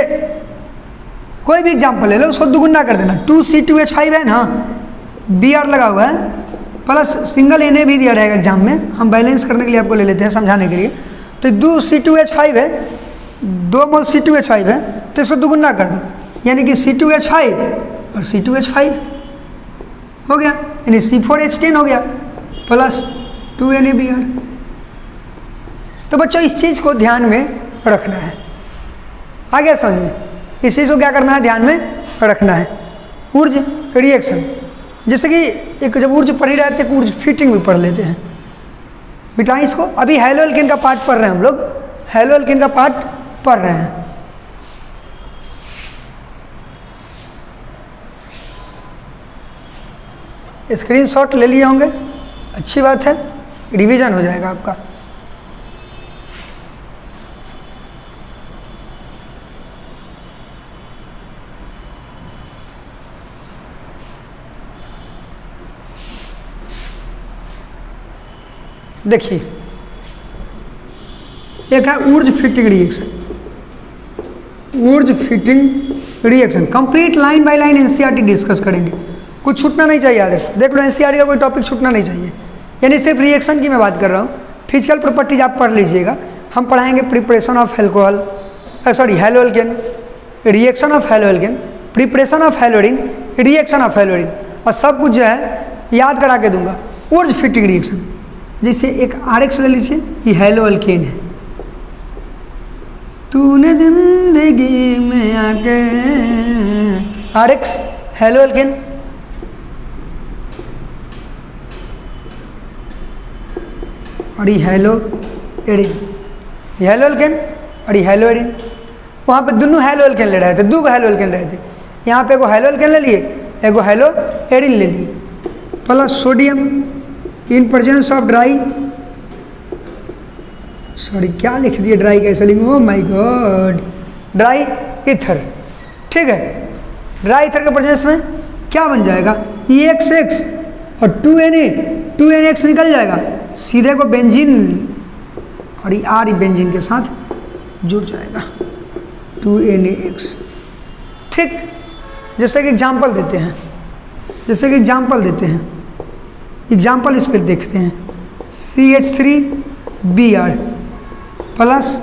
[SPEAKER 1] कोई भी एग्जाम्पल ले लो, उसको दुगुना कर देना। 2C2H5 है ना, Br लगा हुआ है, प्लस सिंगल Na भी दिया रहेगा एग्जाम में, हम बैलेंस करने के लिए आपको ले लेते हैं, समझाने के लिए। तो 2C2H5 है, 2 मोल C2H5 है, तो इसको दुगुना कर दो, यानी कि C2H5 और C2H5 हो गया, यानी C4H10 हो गया प्लस 2NaBr। तो बच्चों इस चीज़ को ध्यान में रखना है, आ गया समझ में? इस चीज़ को क्या करना है, ध्यान में रखना है। ऊर्ज रिएक्शन, जैसे कि एक जब ऊर्ज पढ़ ही रहे थे, ऊर्ज फिटिंग भी पढ़ लेते हैं बेटा इसको। अभी हैलो एल्केन का पार्ट पढ़ रहे हैं हम लोग, हैलो एल्केन का पार्ट पढ़ रहे हैं। स्क्रीनशॉट ले लिए होंगे, अच्छी बात है, रिवीजन हो जाएगा आपका। देखिए एक है Wurtz Fittig reaction, Wurtz Fittig reaction complete line by line NCERT discuss करेंगे, कुछ छूटना नहीं चाहिए आदर्श। देख लो एनसीईआरटी का कोई टॉपिक छूटना नहीं चाहिए, यानी सिर्फ रिएक्शन की मैं बात कर रहा हूँ। फिजिकल प्रॉपर्टीज आप पढ़ लीजिएगा, हम पढ़ाएंगे preparation of alcohol, sorry halo alkane, reaction of halo alkane, preparation of haloarene, reaction of haloarene, और सब कुछ जो है याद करा के दूंगा। ऊर्ज फिटिंग रिएक्शन, जैसे एक आरएक्स ले लीजिए, ये हैलो एल्केन है। तूने जिंदगी में आके, आरएक्स हैलो एल्केन, और ये हैलो एडिन, ये हैलो एल्केन और ये हैलो एडिन। वहाँ पे दोनों हैलो एल्केन ले रहे थे, दो हैलो एल्केन रहे थे, यहाँ पे एगो हैलो एल्केन ले लिए, एगो हैलो एडिन ले लिए, plus sodium in presence of dry, sorry क्या लिख दिए ड्राई का spelling, oh my God, dry ether, ठीक है। ड्राई ईथर के प्रेजेंस में क्या बन जाएगा, EXX और 2NA2NX निकल जाएगा, सीधे को बेंजीन और ये आर बेंजीन के साथ जुड़ जाएगा 2NAX, ठीक। जैसे कि एग्जाम्पल देते हैं, एग्जाम्पल इस पर देखते हैं, CH3Br प्लस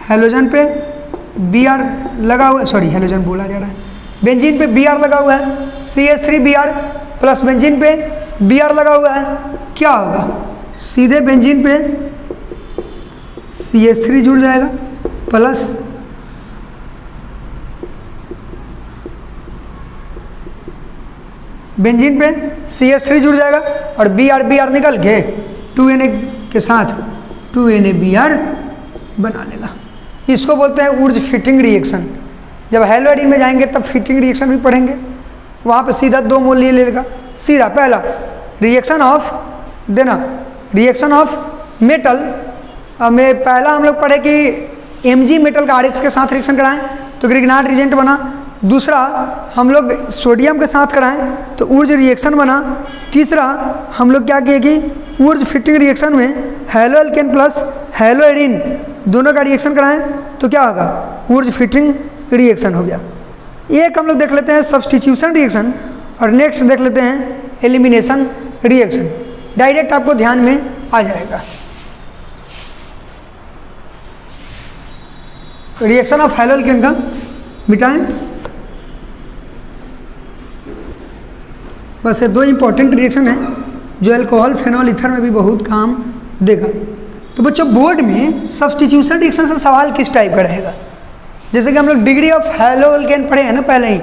[SPEAKER 1] हैलोजन पे Br लगा हुआ, सॉरी हैलोजन बोला जा रहा है, बेंजीन पे Br लगा हुआ है, CH3Br प्लस बेंजीन पे Br लगा हुआ है, क्या होगा, सीधे बेंजीन पे CH3 जुड़ जाएगा प्लस बेंजीन पे CH3 जुड़ जाएगा और Br निकल के 2Na के साथ 2NaBr बना लेगा। इसको बोलते हैं ऊर्ज फिटिंग रिएक्शन। जब हैलो एडिन में जाएंगे तब फिटिंग रिएक्शन भी पढ़ेंगे, वहाँ पे सीधा दो मोल ले लेगा, सीधा पहला रिएक्शन ऑफ देना, रिएक्शन ऑफ मेटल में पहला हम लोग पढ़े कि Mg मेटल का RX के साथ रिएक्शन कराएं तो ग्रिग्नार्ड रिएजेंट बना, दूसरा हम लोग सोडियम के साथ कराएं तो ऊर्ज रिएक्शन बना, तीसरा हम लोग क्या किए कि ऊर्ज फिटिंग रिएक्शन में haloalkane plus haloarene दोनों का रिएक्शन कराएं तो क्या होगा, ऊर्ज फिटिंग रिएक्शन हो गया। एक हम लोग देख लेते हैं सब्स्टिट्यूशन रिएक्शन और नेक्स्ट देख लेते हैं एलिमिनेशन रिएक्शन, डायरेक्ट आपको ध्यान में आ जाएगा। रिएक्शन ऑफ हैलो एल्केन का मिटाएं, बस ये दो इंपॉर्टेंट रिएक्शन है जो अल्कोहल फेनॉल ईथर में भी बहुत काम देगा। तो बच्चों बोर्ड में सब्स्टिट्यूशन रिएक्शन से सवाल किस टाइप का रहेगा, जैसे कि हम लोग डिग्री ऑफ हैलो एल्केन पढ़े हैं ना पहले ही,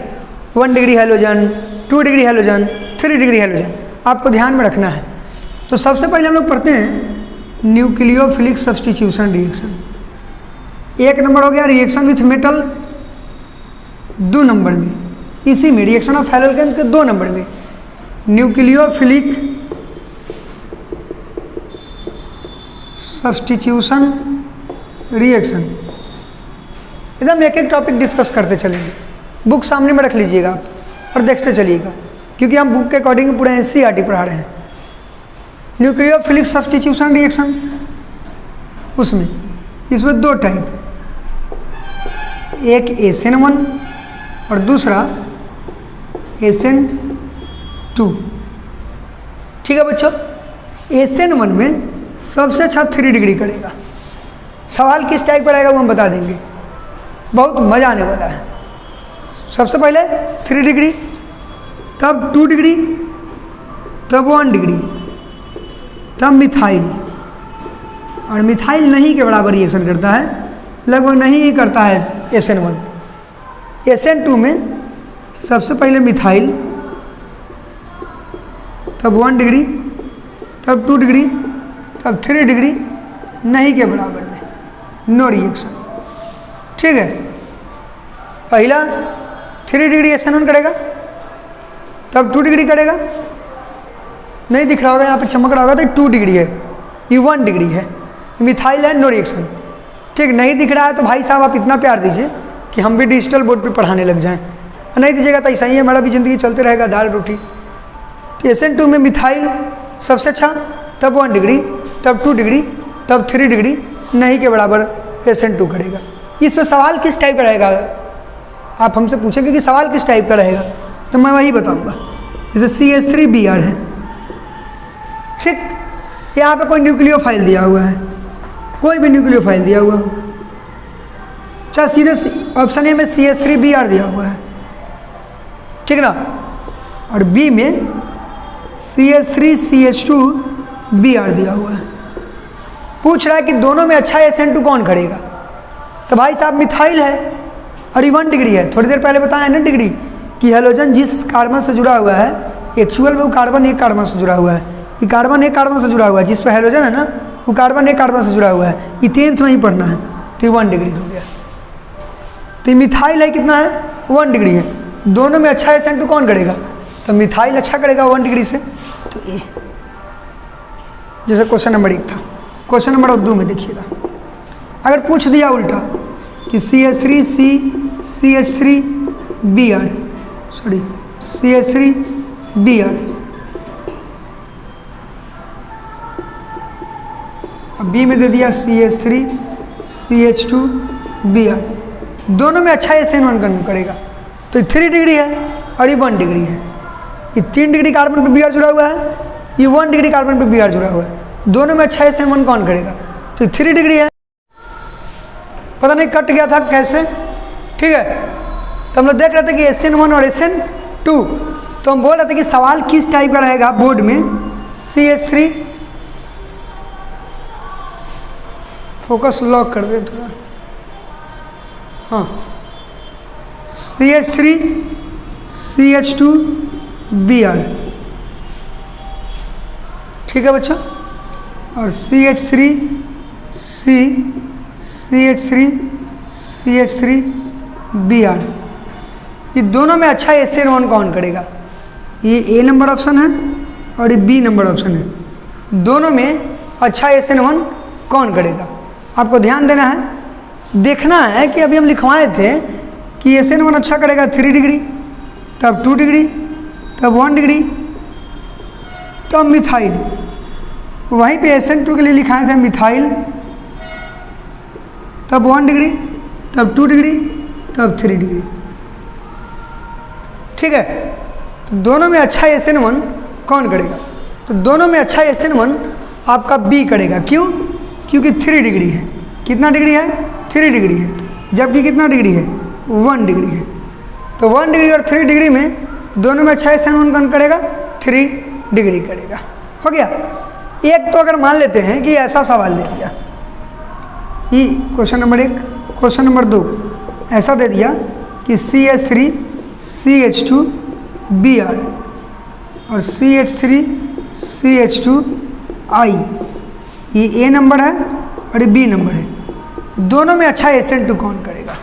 [SPEAKER 1] 1 degree halogen, 2 degree halogen, 3 degree halogen, आपको ध्यान में रखना है। तो सबसे पहले हम लोग पढ़ते हैं न्यूक्लियोफिलिक सब्स्टिट्यूशन रिएक्शन। 1 नंबर हो गया रिएक्शन विथ मेटल, 2 नंबर में इसी में रिएक्शन ऑफ हैलो एल्केन के 2 नंबर में न्यूक्लियोफिलिक सब्स्टिट्यूशन रिएक्शन। एकदम एक एक टॉपिक डिस्कस करते चलेंगे, बुक सामने में रख लीजिएगा आप और देखते चलिएगा, क्योंकि हम बुक के अकॉर्डिंग पूरा एनसीईआरटी पढ़ा रहे हैं। न्यूक्लियोफिलिक सब्स्टिट्यूशन रिएक्शन, उसमें इसमें 2 टाइप, एक SN1 और दूसरा SN2, ठीक है बच्चों। SN1 में सबसे अच्छा 3 डिग्री करेगा, सवाल किस टाइप का रहेगा वो हम बता देंगे, बहुत मज़ा आने वाला है। सबसे पहले 3 डिग्री, तब 2 डिग्री, तब 1 डिग्री, तब मिथाइल और मिथाइल नहीं के बराबर रिएक्शन करता है, लगभग नहीं ही करता है SN1। SN2 में सबसे पहले मिथाइल, तब 1 डिग्री, तब 2 डिग्री, तब 3 डिग्री, नहीं के बराबर में, नो रिएक्शन। ठीक है, पहला 3 डिग्री SN1 करेगा, तब 2 डिग्री करेगा, नहीं दिख रहा होगा यहाँ पे चमक रहा होगा तो 2 डिग्री है, ये 1 डिग्री है, मिथाइल है, नो रिएक्शन। ठीक, नहीं दिख रहा है तो भाई साहब आप इतना प्यार दीजिए कि हम भी डिजिटल बोर्ड पे पढ़ाने लग जाएं, नहीं दीजिएगा तो ऐसा ही है, हमारा भी ज़िंदगी चलते रहेगा दाल रोटी। तो SN2 में मिथाइल सबसे अच्छा, तब 1 डिग्री, तब 2 डिग्री, तब 3 डिग्री, नहीं के बराबर SN2 करेगा। इस पर सवाल किस टाइप का रहेगा, आप हमसे पूछेंगे कि सवाल किस टाइप का रहेगा, तो मैं वही बताऊंगा। जैसे CH3Br है, ठीक, यहाँ पे कोई न्यूक्लियोफाइल दिया हुआ है, कोई भी न्यूक्लियोफाइल दिया हुआ होगा, चाहे सीधे ऑप्शन ए में CH3Br दिया हुआ है, ठीक ना, और बी में CH3CH2Br दिया हुआ है। पूछ रहा है कि दोनों में अच्छा SN2 कौन करेगा, तो भाई साहब मिथाइल है और 1 डिग्री है। थोड़ी देर पहले बताया ना डिग्री कि हेलोजन जिस कार्बन से जुड़ा हुआ है, एक्चुअल में वो कार्बन एक कार्बन से जुड़ा हुआ है, ये कार्बन एक कार्बन से जुड़ा हुआ है, जिस पर हेलोजन है ना वो कार्बन एक कार्बन से जुड़ा हुआ है, ये 10th में ही पढ़ना है, तो ये 1 डिग्री हो गया। तो मिथाइल है कितना है, 1 डिग्री है। दोनों में अच्छा SN2 कौन करेगा, तो मिथाइल अच्छा करेगा 1 डिग्री से, तो ये जैसे क्वेश्चन नंबर 1 था। क्वेश्चन नंबर 2 में देखिएगा, अगर पूछ दिया उल्टा कि CH3Br, अब बी में दे दिया CH3CH2Br, दोनों में अच्छा SN1 करेगा, तो ये 3 डिग्री है और ये 1 डिग्री है। ये 3 डिग्री कार्बन पे Br जुड़ा हुआ है, ये 1 डिग्री कार्बन पे Br जुड़ा हुआ है, दोनों में अच्छा SN1 कौन करेगा, तो 3 डिग्री है। पता नहीं कट गया था कैसे, ठीक है। तो हम लोग देख रहे थे कि SN1 और SN2, तो हम बोल रहे थे कि सवाल किस टाइप का रहेगा बोर्ड में। CH3, फोकस लॉक कर दे थोड़ा, हाँ, CH3CH2Br, ठीक है बच्चों, और CH3CH3Br, ये दोनों में अच्छा SN1 कौन करेगा। ये A नंबर ऑप्शन है और ये B नंबर ऑप्शन है, दोनों में अच्छा SN1 कौन करेगा। आपको ध्यान देना है, देखना है कि अभी हम लिखवाए थे कि SN1 अच्छा करेगा 3 डिग्री, तब 2 डिग्री, तब 1 डिग्री, तब मिथाइल। वहीं पे SN2 के लिए लिखाए थे मिथाइल, तब 1 डिग्री, तब 2 डिग्री, तब 3 डिग्री, ठीक है। तो दोनों में अच्छा SN1 कौन करेगा, तो दोनों में अच्छा SN1 आपका B करेगा। क्यों, क्योंकि 3 डिग्री है। कितना डिग्री है, 3 डिग्री है, जबकि कितना डिग्री है, 1 डिग्री है। तो 1 डिग्री और 3 डिग्री में दोनों में अच्छा SN1 कौन करेगा, 3 डिग्री करेगा। हो गया। एक तो अगर मान लेते हैं कि ऐसा सवाल दे दिया, ये क्वेश्चन नंबर 1, क्वेश्चन नंबर 2 ऐसा दे दिया कि CH3CH2Br और CH3CH2I, ये A नंबर है और ये B नंबर है, दोनों में अच्छा SN2 कौन करेगा,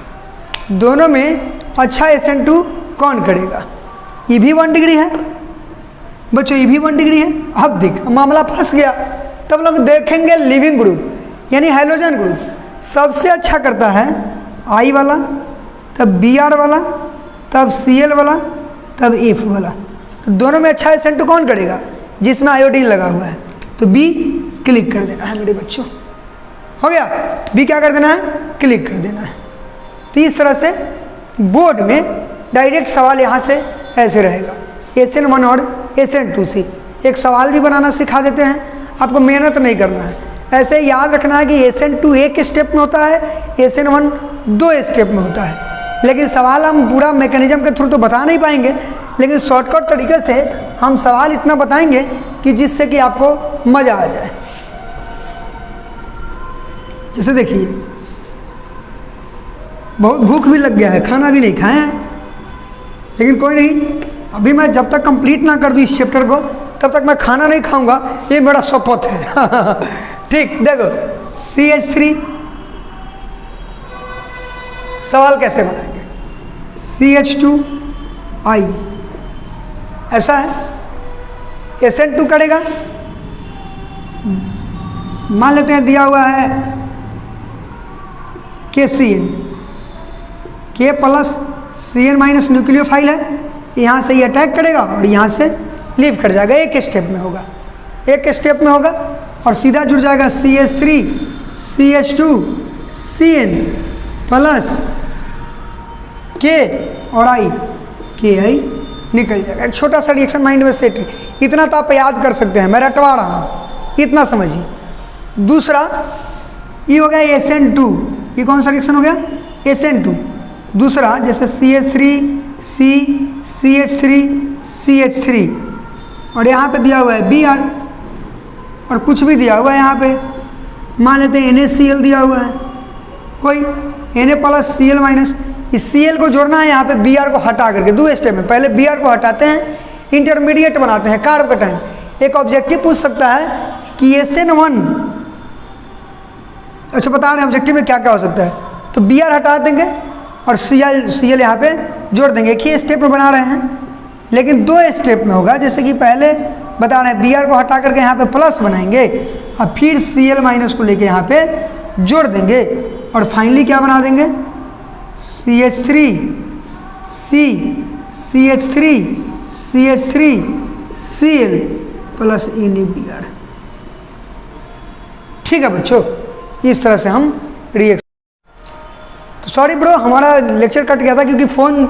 [SPEAKER 1] दोनों में अच्छा SN2 कौन करेगा। ये भी 1 डिग्री है बच्चों, ये भी 1 डिग्री है। अब देख मामला फंस गया, तब लोग देखेंगे लिविंग ग्रुप यानी हाइड्रोजन ग्रुप सबसे अच्छा करता है I वाला, तब Br वाला, तब Cl वाला, तब F वाला। तो दोनों में अच्छा SN2 कौन करेगा, जिसमें आयोडीन लगा हुआ है, तो B क्लिक कर देना है मेरे बच्चों। हो गया, B क्या कर देना है, क्लिक कर देना है। तो इस तरह से बोर्ड में डायरेक्ट सवाल यहाँ से ऐसे रहेगा, SN1 और SN2 से एक सवाल भी बनाना सिखा देते हैं, आपको मेहनत नहीं करना है। ऐसे याद रखना है कि SN2 एक स्टेप में होता है, SN1 2 स्टेप में होता है। लेकिन सवाल हम पूरा मैकेनिज्म के थ्रू तो बता नहीं पाएंगे, लेकिन शॉर्टकट तरीके से हम सवाल इतना बताएंगे कि जिससे कि आपको मज़ा आ जाए। जैसे देखिए बहुत भूख भी लग गया है, खाना भी नहीं खाए हैं, लेकिन कोई नहीं, अभी मैं जब तक कंप्लीट ना कर दूँ इस चैप्टर को तब तक मैं खाना नहीं खाऊंगा, ये मेरा शपथ है। ठीक, देखो CH3 सवाल कैसे बनाएंगे, CH2I ऐसा है, SN2 करेगा, मान लेते हैं दिया हुआ है KCN, K plus CN minus nucleophile है, यहाँ से ये अटैक करेगा और यहाँ से लीव कर जाएगा, एक स्टेप में होगा, एक स्टेप में होगा और सीधा जुड़ जाएगा CH3 CH2 CN plus K और I, KI निकल जाएगा। एक छोटा सा रिएक्शन माइंड में सेट, इतना तो आप याद कर सकते हैं, मैं रटवा रहा हूँ, इतना समझिए। दूसरा ये हो गया SN2, ये कौन सा रिएक्शन हो गया, SN2। दूसरा जैसे CH3 C CH3 CH3 और यहाँ पे दिया हुआ है Br और कुछ भी दिया हुआ है यहाँ पे, मान लेते हैं NaCl दिया हुआ है, कोई Na प्लस Cl माइनस, इस Cl को जोड़ना है यहाँ पे Br को हटा करके, दो स्टेप में, पहले Br को हटाते हैं, इंटरमीडिएट बनाते हैं कार्ब कटायन। एक ऑब्जेक्टिव पूछ सकता है कि SN1, अच्छा बता रहे हैं ऑब्जेक्टिव में क्या क्या हो सकता है, तो Br हटा देंगे और Cl यहाँ पे जोड़ देंगे, एक ही स्टेप में बना रहे हैं लेकिन दो स्टेप में होगा। जैसे कि पहले बता रहे हैं Br को हटा करके यहाँ पे प्लस बनाएंगे और फिर Cl माइनस को लेके यहाँ पे जोड़ देंगे और फाइनली क्या बना देंगे, CH3 C CH3 CH3 Cl plus NaBr। ठीक है बच्चों, इस तरह से हम रिएक्शन। तो सॉरी ब्रो, हमारा लेक्चर कट गया था क्योंकि फ़ोन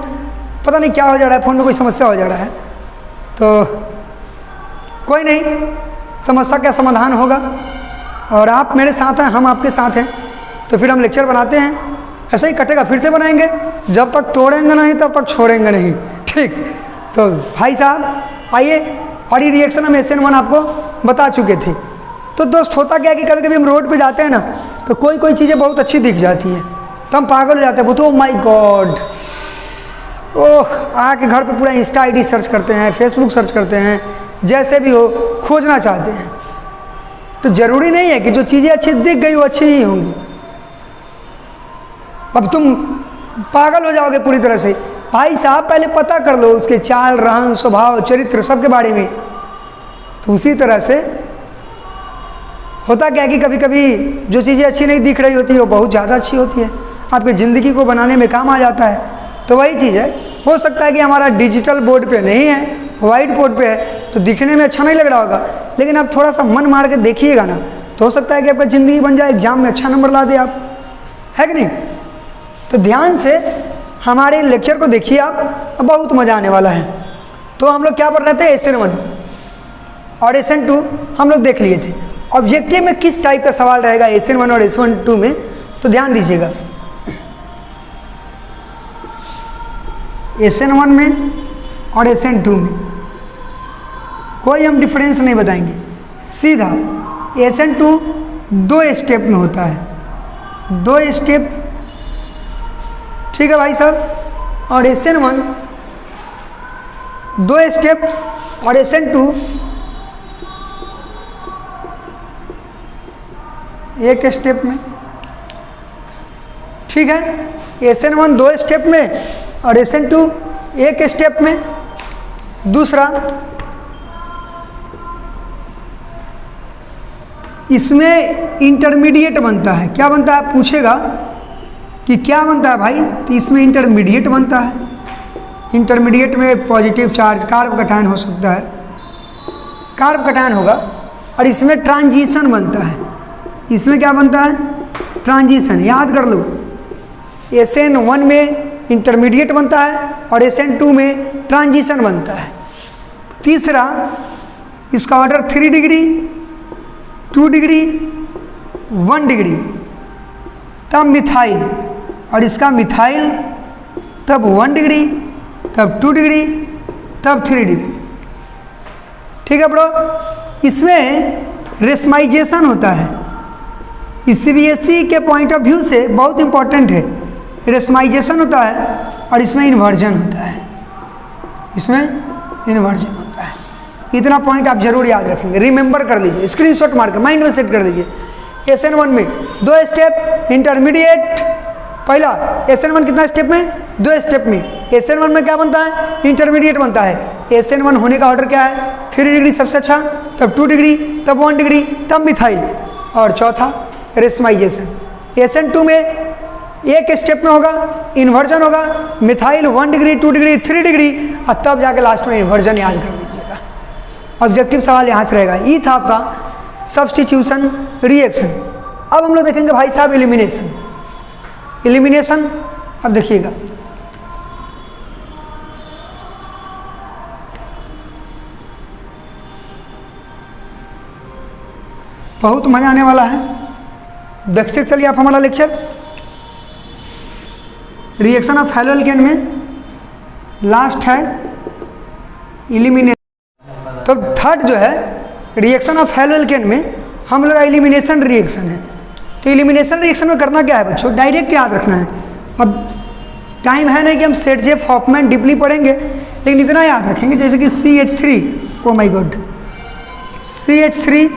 [SPEAKER 1] पता नहीं क्या हो जा रहा है, फ़ोन में कोई समस्या हो जा रहा है, तो कोई नहीं, समस्या का समाधान होगा और आप मेरे साथ हैं, हम आपके साथ हैं, तो फिर हम लेक्चर बनाते हैं, ऐसा ही कटेगा, फिर से बनाएंगे, जब तक तोड़ेंगे नहीं तब तक छोड़ेंगे नहीं। ठीक, तो भाई साहब आइए, और ये रिएक्शन हम SN1 आपको बता चुके थे। तो दोस्त होता क्या है कि कभी कभी हम रोड पे जाते हैं ना, तो कोई कोई चीज़ें बहुत अच्छी दिख जाती हैं, तो हम पागल हो जाते हैं, बोलते ओ माई गॉड, ओह, आके घर पे पूरा इंस्टा ID सर्च करते हैं, फेसबुक सर्च करते हैं, जैसे भी हो खोजना चाहते हैं। तो ज़रूरी नहीं है कि जो चीज़ें अच्छी दिख गई वो अच्छी ही होंगी। अब तुम पागल हो जाओगे पूरी तरह से। भाई साहब पहले पता कर लो उसके चाल, रहन, स्वभाव, चरित्र सब के बारे में। तो उसी तरह से होता क्या है कि कभी कभी जो चीज़ें अच्छी नहीं दिख रही होती है वो बहुत ज़्यादा अच्छी होती है, आपकी ज़िंदगी को बनाने में काम आ जाता है। तो वही चीज़ है, हो सकता है कि हमारा डिजिटल बोर्ड पे नहीं है, वाइट बोर्ड पे है, तो दिखने में अच्छा नहीं लग रहा होगा, लेकिन आप थोड़ा सा मन मार के देखिएगा ना, तो हो सकता है कि आपका ज़िंदगी बन जाए, एग्जाम में अच्छा नंबर ला दे आप, है कि नहीं। तो ध्यान से हमारे लेक्चर को देखिए आप, बहुत मज़ा आने वाला है। तो हम लोग क्या पढ़ रहे थे, SN1 और SN2 हम लोग देख लिए थे। ऑब्जेक्टिव में किस टाइप का सवाल रहेगा SN1 और SN2 में, तो ध्यान दीजिएगा। SN1 में और SN2 में कोई हम डिफरेंस नहीं बताएंगे, सीधा SN2 दो स्टेप में होता है, दो स्टेप, ठीक है भाई साहब। और SN1 दो स्टेप और SN2 एक स्टेप में, ठीक है। SN1 दो स्टेप में और SN2 एक स्टेप में। दूसरा, इसमें इंटरमीडिएट बनता है, क्या बनता है पूछेगा कि क्या बनता है भाई, तो इसमें इंटरमीडिएट बनता है। इंटरमीडिएट में पॉजिटिव चार्ज कार्ब कटायन हो सकता है, कार्ब कटायन होगा। और इसमें ट्रांजिशन बनता है, इसमें क्या बनता है, ट्रांजिशन, याद कर लो। SN1 में इंटरमीडिएट बनता है और SN2 में ट्रांजिशन बनता है। तीसरा, इसका ऑर्डर 3 डिग्री, 2 डिग्री, 1 डिग्री, तब मिथाइल, और इसका मिथाइल तब 1 डिग्री, तब 2 डिग्री, तब 3 डिग्री, ठीक है ब्रो। इसमें रेसमाइजेशन होता है, सीबीएसई के पॉइंट ऑफ व्यू से बहुत इंपॉर्टेंट है। रेशमाइजेशन होता है और इसमें इन्वर्जन होता है, इसमें इन्वर्जन होता है। इतना पॉइंट आप जरूर याद रखेंगे, रिमेंबर कर लीजिए, स्क्रीनशॉट मार के माइंड में सेट कर लीजिए। SN1 में 2 स्टेप इंटरमीडिएट, पहला SN1 कितना स्टेप में, 2 स्टेप में। SN1 में क्या बनता है, इंटरमीडिएट बनता है। SN1 होने का ऑर्डर क्या है, 3 डिग्री सबसे अच्छा, तब 2 डिग्री, तब 1 डिग्री, तब मिथाइल, और चौथा रेशमाइजेशन। SN2 में एक स्टेप में होगा, इन्वर्जन होगा, मिथाइल 1 डिग्री, 2 डिग्री, 3 डिग्री, और तब जाके लास्ट में इन्वर्जन याद कर लीजिएगा। ऑब्जेक्टिव सवाल यहाँ से रहेगा। ये था आपका सब्स्टिट्यूशन रिएक्शन। अब हम लोग देखेंगे भाई साहब एलिमिनेशन। एलिमिनेशन अब देखिएगा, बहुत मजा आने वाला है। देखते चलिए आप हमारा लेक्चर। रिएक्शन ऑफ हैलोअल्केन में लास्ट है एलिमिनेशन। तो थर्ड जो है रिएक्शन ऑफ हैलोअल्केन में हम लोग एलिमिनेशन रिएक्शन है। तो एलिमिनेशन रिएक्शन में करना क्या है बच्चों, डायरेक्ट याद रखना है। अब टाइम है नहीं कि हम सेटजेफ हॉफमैन डीपली पढ़ेंगे, लेकिन इतना याद रखेंगे जैसे कि CH3, oh my God, CH3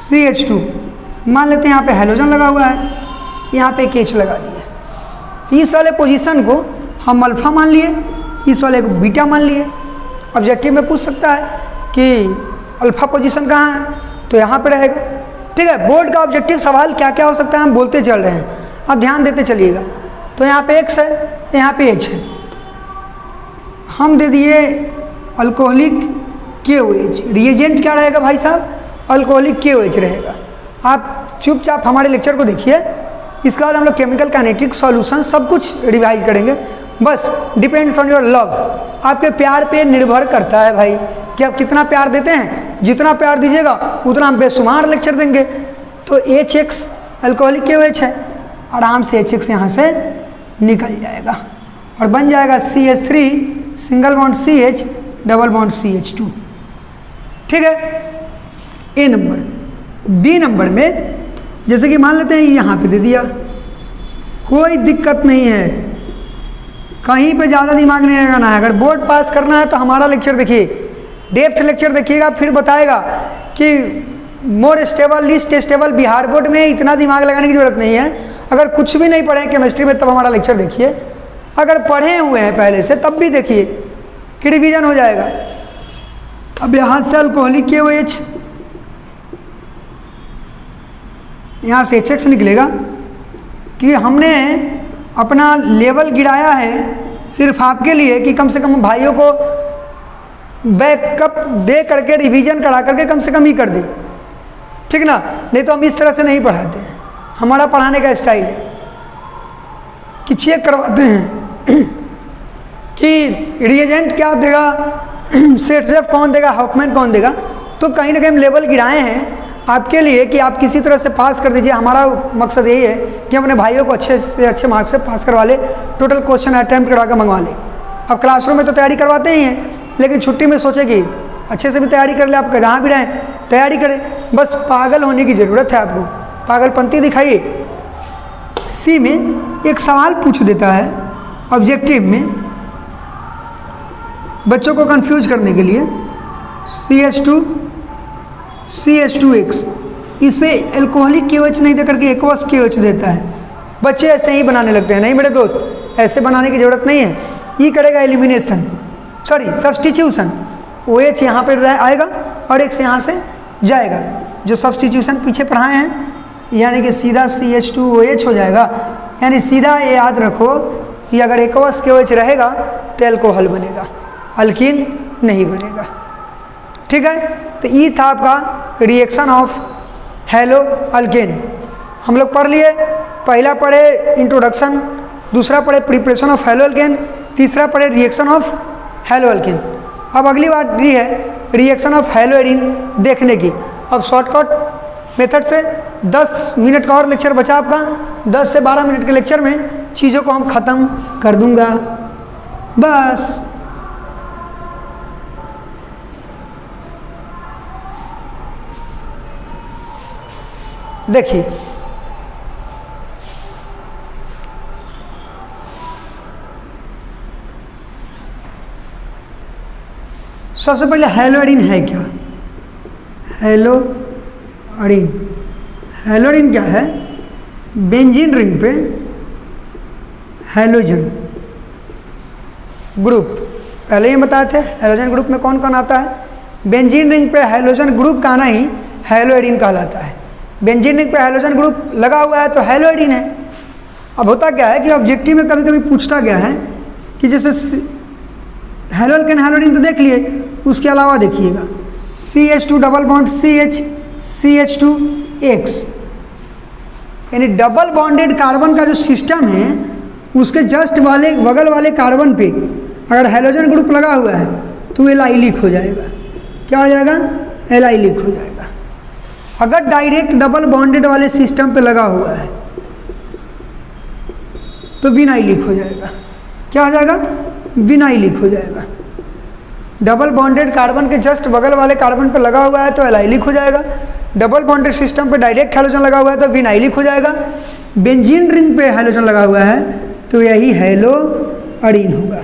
[SPEAKER 1] CH2, मान लेते हैं यहाँ पे हैलोजन लगा हुआ है, यहाँ पे एक H लगा दिया। इस वाले पोजीशन को हम अल्फा मान लिए, इस वाले को बीटा मान लिए। ऑब्जेक्टिव में पूछ सकता है कि अल्फा पोजीशन कहाँ है, तो यहाँ पे रहेगा। ठीक है, बोर्ड का ऑब्जेक्टिव सवाल क्या क्या हो सकता है हम बोलते चल रहे हैं, अब ध्यान देते चलिएगा। तो यहाँ पे X है, यहाँ पे H है, हम दे दिए अल्कोहलिक KOH। रिएजेंट क्या रहेगा भाई साहब, अल्कोहलिक KOH रहेगा। आप चुपचाप हमारे लेक्चर को देखिए, इसके बाद हम लोग केमिकल काइनेटिक सॉल्यूशन सब कुछ रिवाइज करेंगे। बस डिपेंड्स ऑन योर लव, आपके प्यार पे निर्भर करता है भाई कि आप कितना प्यार देते हैं। जितना प्यार दीजिएगा उतना हम बेशुमार लेक्चर देंगे। तो HX अल्कोहलिक KOH है, आराम से HX यहाँ से निकल जाएगा और बन जाएगा CH3 single bond CH double bond CH2। ठीक है, A नंबर। B नंबर में जैसे कि मान लेते हैं यहाँ पे दे दिया, कोई दिक्कत नहीं है, कहीं पे ज़्यादा दिमाग नहीं लगाना है। अगर बोर्ड पास करना है तो हमारा लेक्चर देखिए, डेप्थ लेक्चर देखिएगा, फिर बताएगा कि more stable list stable. Bihar board में इतना दिमाग लगाने की जरूरत नहीं है। अगर कुछ भी नहीं पढ़े केमिस्ट्री में तब हमारा लेक्चर देखिए, अगर पढ़े हुए हैं पहले से तब भी देखिए कि रिवीजन हो जाएगा। अब यहाँ से अल्कोहलिक KOH, यहाँ से HX निकलेगा कि हमने अपना लेवल गिराया है सिर्फ आपके लिए कि कम से कम भाइयों को बैकअप दे करके रिवीजन करा करके कम से कम ही कर दे, ठीक ना। नहीं तो हम इस तरह से नहीं पढ़ाते हैं, हमारा पढ़ाने का स्टाइल है कि चेक करवाते हैं कि रिएजेंट क्या देगा, सेटजेफ कौन देगा, हॉफमैन कौन देगा। तो कहीं ना कहीं हम लेवल गिराए हैं आपके लिए कि आप किसी तरह से पास कर दीजिए। हमारा मकसद यही है कि अपने भाइयों को अच्छे से अच्छे मार्क्स से पास करवा ले, टोटल क्वेश्चन अटैम्प्ट करा कर मंगवा ले। अब क्लासरूम में तो तैयारी करवाते ही हैं, लेकिन छुट्टी में सोचेगी अच्छे से भी तैयारी कर ले, आप जहाँ भी रहें तैयारी करें। बस पागल होने की ज़रूरत है आपको, पागलपंती दिखाइए। सी में एक सवाल पूछ देता है ऑब्जेक्टिव में बच्चों को कंफ्यूज करने के लिए, CH2X, इस पे अल्कोहलिक KOH नहीं दे करके एक्वस KOH देता है। बच्चे ऐसे ही बनाने लगते हैं। नहीं मेरे दोस्त, ऐसे बनाने की ज़रूरत नहीं है। ये करेगा एलिमिनेशन, सॉरी सब्स्टिट्यूशन। OH यहाँ पर आएगा और X यहाँ से जाएगा। जो सब्स्टिट्यूशन पीछे पढ़ाए हैं यानी कि सीधा CH2OH हो जाएगा। यानी सीधा ये याद रखो कि अगर एक्वस KOH रहेगा तो अल्कोहल बनेगा, अल्कीन नहीं बनेगा। ठीक है, तो ये था आपका रिएक्शन ऑफ हैलो अल्केन। हम लोग पढ़ लिए, पहला पढ़े इंट्रोडक्शन, दूसरा पढ़े प्रिपरेशन ऑफ हैलो अल्केन, तीसरा पढ़े रिएक्शन ऑफ हैलो अल्केन। अब अगली बात ये है रिएक्शन ऑफ हैलो एडीन देखने की। अब शॉर्टकट मेथड से 10 मिनट का और लेक्चर बचा आपका। 10 से 12 मिनट के लेक्चर में चीज़ों को हम ख़त्म कर दूंगा बस। देखिए सबसे पहले हैलोडीन है क्या? हैलोडीन, हैलोडीन क्या है? बेंजीन रिंग पे हैलोजन ग्रुप, पहले ही बताए थे हैलोजन ग्रुप में कौन कौन आता है। बेंजीन रिंग पे हैलोजन ग्रुप का आना ही हैलोएडीन कहलाता है। बेंजीन रिंग पे हैलोजन ग्रुप लगा हुआ है तो हैलोएडीन है। अब होता क्या है कि ऑब्जेक्टिव में कभी कभी पूछता गया है कि जैसे हैलो एल्केन हैलोडीन तो देख लिए, उसके अलावा देखिएगा CH2 डबल बॉन्ड CH2X, यानी डबल बॉन्डेड कार्बन का जो सिस्टम है उसके जस्ट वाले बगल वाले कार्बन पे अगर हैलोजन ग्रुप लगा हुआ है तो एलाइलिक हो जाएगा। क्या हो जाएगा? एलाइलिक हो जाएगा। अगर डायरेक्ट डबल बॉन्डेड वाले सिस्टम पे लगा हुआ है तो विनाइलिक हो जाएगा। क्या हो जाएगा? विनाइलिक हो जाएगा। डबल बॉन्डेड कार्बन के जस्ट बगल वाले कार्बन पे लगा हुआ है तो एलाइलिक हो जाएगा। डबल बॉन्डेड सिस्टम पे डायरेक्ट हैलोजन लगा हुआ है तो विनाइलिक हो जाएगा। बेंजीन रिंग पे हैलोजन लगा हुआ है तो यही हैलोअडीन होगा।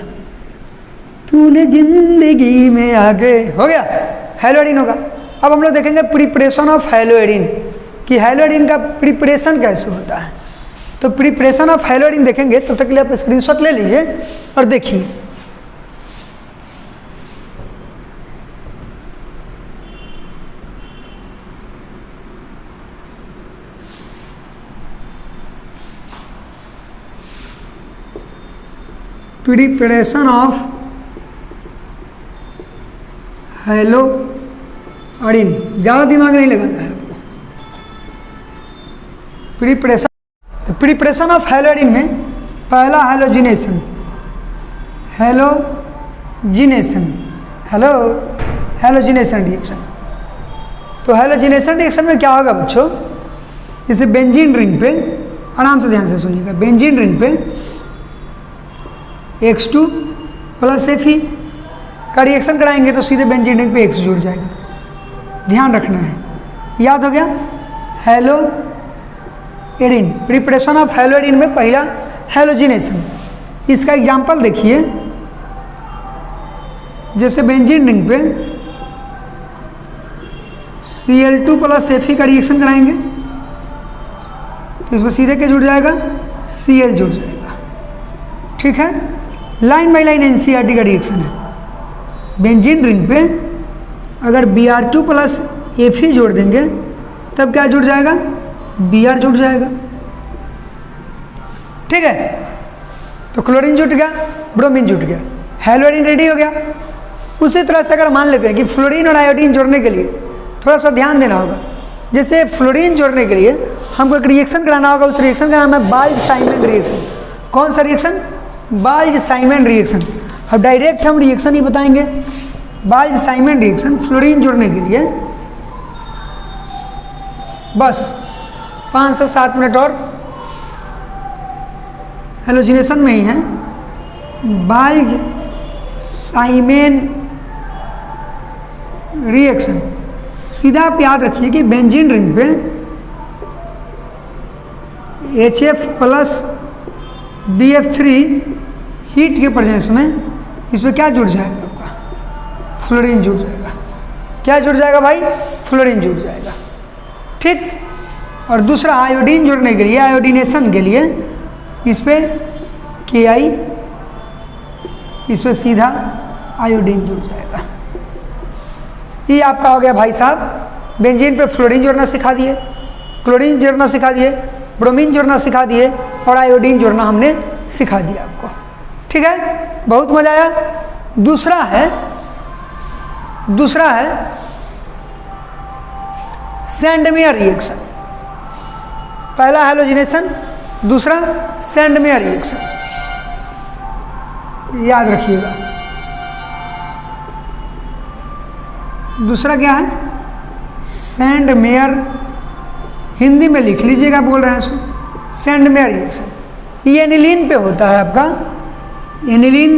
[SPEAKER 1] तूने जिंदगी में आगे, हो गया, हैलोअडीन होगा। अब हम लोग देखेंगे प्रिपरेशन ऑफ हैलोअडीन कि हैलोअडीन का प्रिपरेशन कैसे होता है। तो प्रिपरेशन ऑफ हैलोअडीन देखेंगे, तब तक के लिए आप स्क्रीनशॉट ले लीजिए और देखिए। प्रिपरेशन ऑफ हैलोअडीन, ज़्यादा दिमाग नहीं लगाना है आपको। प्रिपरेशन, तो प्रिपरेशन ऑफ हैलोअडीन में पहला हैलोजिनेशन, हैलोजिनेशन रिएक्शन। तो हैलोजिनेशन रिएक्शन में क्या होगा बच्चों, जैसे बेंजीन रिंग पे, आराम से ध्यान से सुनिएगा, बेंजीन रिंग पे X2 प्लस Fe का रिएक्शन कराएंगे तो सीधे बेंजीन रिंग पे X जुड़ जाएगा। ध्यान रखना है, याद हो गया। हैलोएडीन, प्रिपरेशन ऑफ हैलोएडीन में पहला हैलोजिनेशन। इसका एग्जांपल देखिए, जैसे बेंजीन रिंग पे Cl2 प्लस Fe का रिएक्शन कराएंगे तो इसमें सीधे क्या जुड़ जाएगा? Cl जुड़ जाएगा। ठीक है, लाइन बाई लाइन NCERT का रिएक्शन है। बेंजीन रिंग पे अगर Br2 प्लस Fe जोड़ देंगे तब क्या जुड़ जाएगा? Br जुड़ जाएगा। ठीक है, तो क्लोरीन जुट गया, ब्रोमीन जुट गया, हैलोअडीन रेडी हो गया। उसी तरह से अगर मान लेते हैं कि फ्लोरीन और आयोडीन जोड़ने के लिए थोड़ा सा ध्यान देना होगा। जैसे फ्लोरीन जोड़ने के लिए हमको एक रिएक्शन कराना होगा, उस रिएक्शन का नाम है बाल्ज-साइमन रिएक्शन। कौन सा रिएक्शन? बाल्ज-साइमन रिएक्शन। अब डायरेक्ट हम रिएक्शन ही बताएंगे। बाल्ज-साइमन रिएक्शन, फ्लोरीन जोड़ने के लिए बस 5 से 7 मिनट और हैलोजिनेशन में ही है। बाल्ज-साइमन रिएक्शन, सीधा आप याद रखिए कि बेंजीन रिंग पे HF प्लस BF3 हीट के प्रेजेंस में इसमें क्या जुड़ जाएगा? आपका फ्लोरीन जुड़ जाएगा। क्या जुड़ जाएगा भाई? फ्लोरीन जुड़ जाएगा। ठीक, और दूसरा आयोडीन जोड़ने के लिए, आयोडीनेशन के लिए इस पे Ki, इस पे सीधा आयोडीन जुड़ जाएगा। ये आपका हो गया भाई साहब, बेंजीन पे फ्लोरीन जोड़ना सिखा दिए, क्लोरीन जोड़ना सिखा दिए, ब्रोमीन जोड़ना सिखा दिए और आयोडीन जोड़ना हमने सिखा दिया आपको। ठीक है, बहुत मजा आया। दूसरा है सैंडमेयर रिएक्शन। पहला हैलोजिनेशन, दूसरा सैंडमेयर रिएक्शन, याद रखिएगा। दूसरा क्या है? सैंडमेयर, हिंदी में लिख लीजिएगा, बोल रहे हैं सो सैंडमेयर रिएक्शन। ये एनिलीन पे होता है आपका। एनिलीन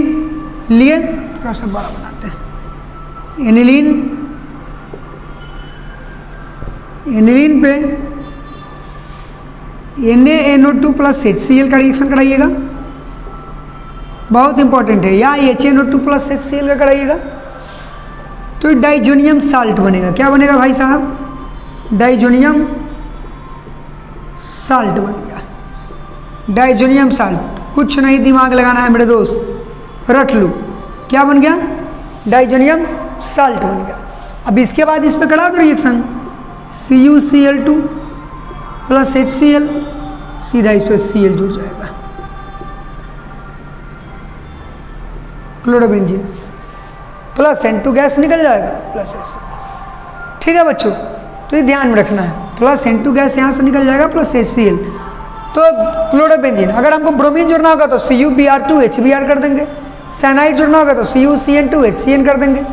[SPEAKER 1] लिए थोड़ा सा बड़ा बनाते हैं। एनिलीन पे NaNO2 प्लस HCl का रिएक्शन कराइएगा, बहुत इंपॉर्टेंट है, या HNO2 प्लस HCl का कराइएगा तो डाइजोनियम साल्ट बनेगा। क्या बनेगा भाई साहब? डाइजोनियम साल्ट बन गया, डाइजोनियम साल्ट। कुछ नहीं दिमाग लगाना है मेरे दोस्त, रट लो, क्या बन गया? डाइजोनियम साल्ट बन गया। अब इसके बाद इस पे करा दो रिएक्शन, CuCl2 प्लस HCl, सीधा इस पर Cl जुड़ जाएगा, क्लोरोबेंजीन प्लस N2 गैस निकल जाएगा प्लस HCl। ठीक है बच्चों, तो ये ध्यान में रखना है, प्लस N2 गैस यहाँ से निकल जाएगा प्लस HCl। तो क्लोरोबेंजीन, अगर हमको ब्रोमीन जोड़ना होगा तो CuBr2 HBr कर देंगे, साइनाइड जोड़ना होगा तो CuCN2 HCN कर देंगे।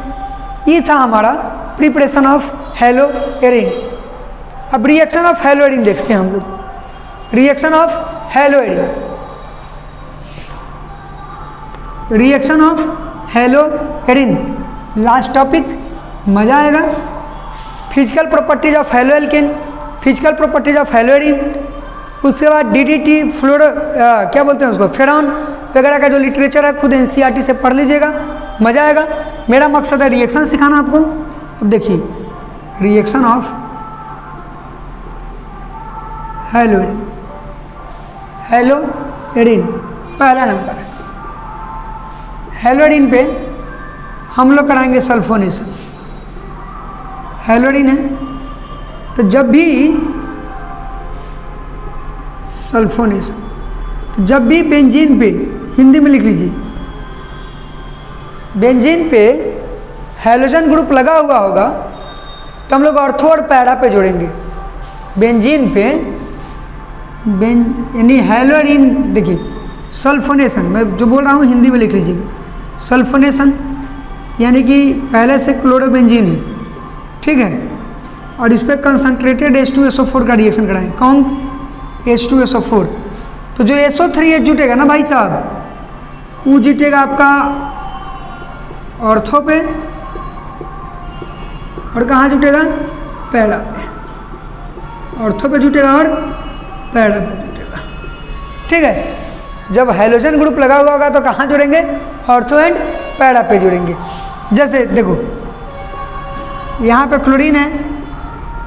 [SPEAKER 1] ये था हमारा प्रिपरेशन ऑफ हेलो एरिन। अब रिएक्शन ऑफ हेलो एरिन देखते हैं हम लोग। Reaction of hello Erin, reaction of hello Erin, last topic, मजा आएगा। Physical properties of halo alkene, physical properties of hello Erin, उसके बाद DDT, फ्लोरो क्या बोलते हैं उसको, फेरॉन वगैरह का जो लिटरेचर है खुद NCERT से पढ़ लीजिएगा, मजा आएगा। मेरा मकसद है रिएक्शन सिखाना आपको। अब देखिए reaction of hello Erin, hello Erin पहला नंबर, हेलो एरिन पे हम लोग कराएंगे सल्फोनेशन। हेलो एरिन है तो जब भी सल्फोनेशन, तो जब भी बेंजीन पे, हिंदी में लिख लीजिए, बेंजीन पे हैलोजन ग्रुप लगा हुआ होगा तो हम लोग ऑर्थो और पैरा पे जोड़ेंगे। बेंजीन पे यानी हेलो एरिन, देखिए सल्फोनेशन, मैं जो बोल रहा हूँ हिंदी में लिख लीजिएगा। सल्फोनेशन यानी कि पहले से क्लोरोबेंजीन है, ठीक है, और इस पर कंसनट्रेटेड H2SO4 का रिएक्शन कराएं। कौन? H2SO4। तो जो SO3H जुटेगा ना भाई साहब, वो जुटेगा आपका ऑर्थो पे, और कहाँ जुटेगा? पैरा पे। ऑर्थो पे जुटेगा और पैरा पे जुटेगा, ठीक है। जब हाइड्रोजन ग्रुप लगा हुआ होगा तो कहाँ जुड़ेंगे? ऑर्थो एंड पैरा पे जुड़ेंगे। जैसे देखो यहाँ पे क्लोरीन है,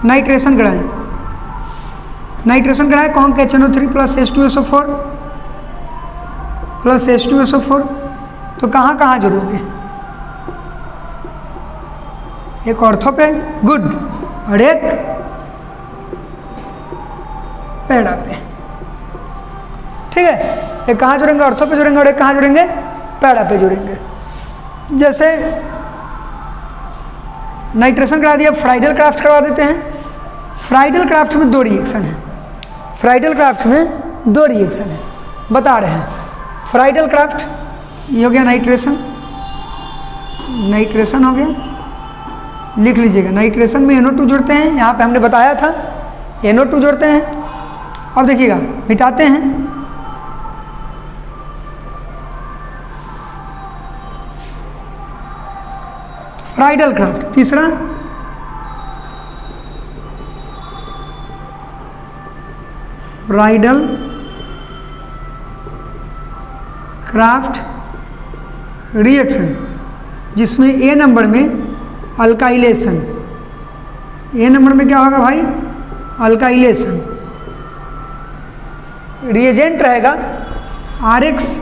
[SPEAKER 1] नाइट्रेशन कराएं, नाइट्रेशन कराएं कौन? HNO3 plus H2SO4 plus H2SO4, तो कहाँ कहाँ जुड़ोगे? एक ऑर्थो पे, गुड, और एक पैरा पे, ठीक है। एक कहाँ जुड़ेंगे? ऑर्थो पे जुड़ेंगे, और एक कहाँ जुड़ेंगे? पैरा पे जुड़ेंगे। जैसे नाइट्रेशन करा दिया, फ्राइडल क्राफ्ट करवा देते हैं। फ्राइडल क्राफ्ट में दो रिएक्शन है, फ्राइडल क्राफ्ट में दो रिएक्शन है, बता रहे हैं। फ्राइडल क्राफ्ट ये हो गया नाइट्रेशन, नाइट्रेशन हो गया, लिख लीजिएगा। नाइट्रेशन में NO2 जुड़ते हैं, यहाँ पे हमने बताया था NO2 जुड़ते हैं। अब देखिएगा मिटाते हैं, फ्राइडल क्राफ्ट। तीसरा फ्राइडल क्राफ्ट रिएक्शन, जिसमें A नंबर में अल्काइलेशन, A नंबर में क्या होगा भाई? अल्काइलेशन। रिएजेंट रहेगा RX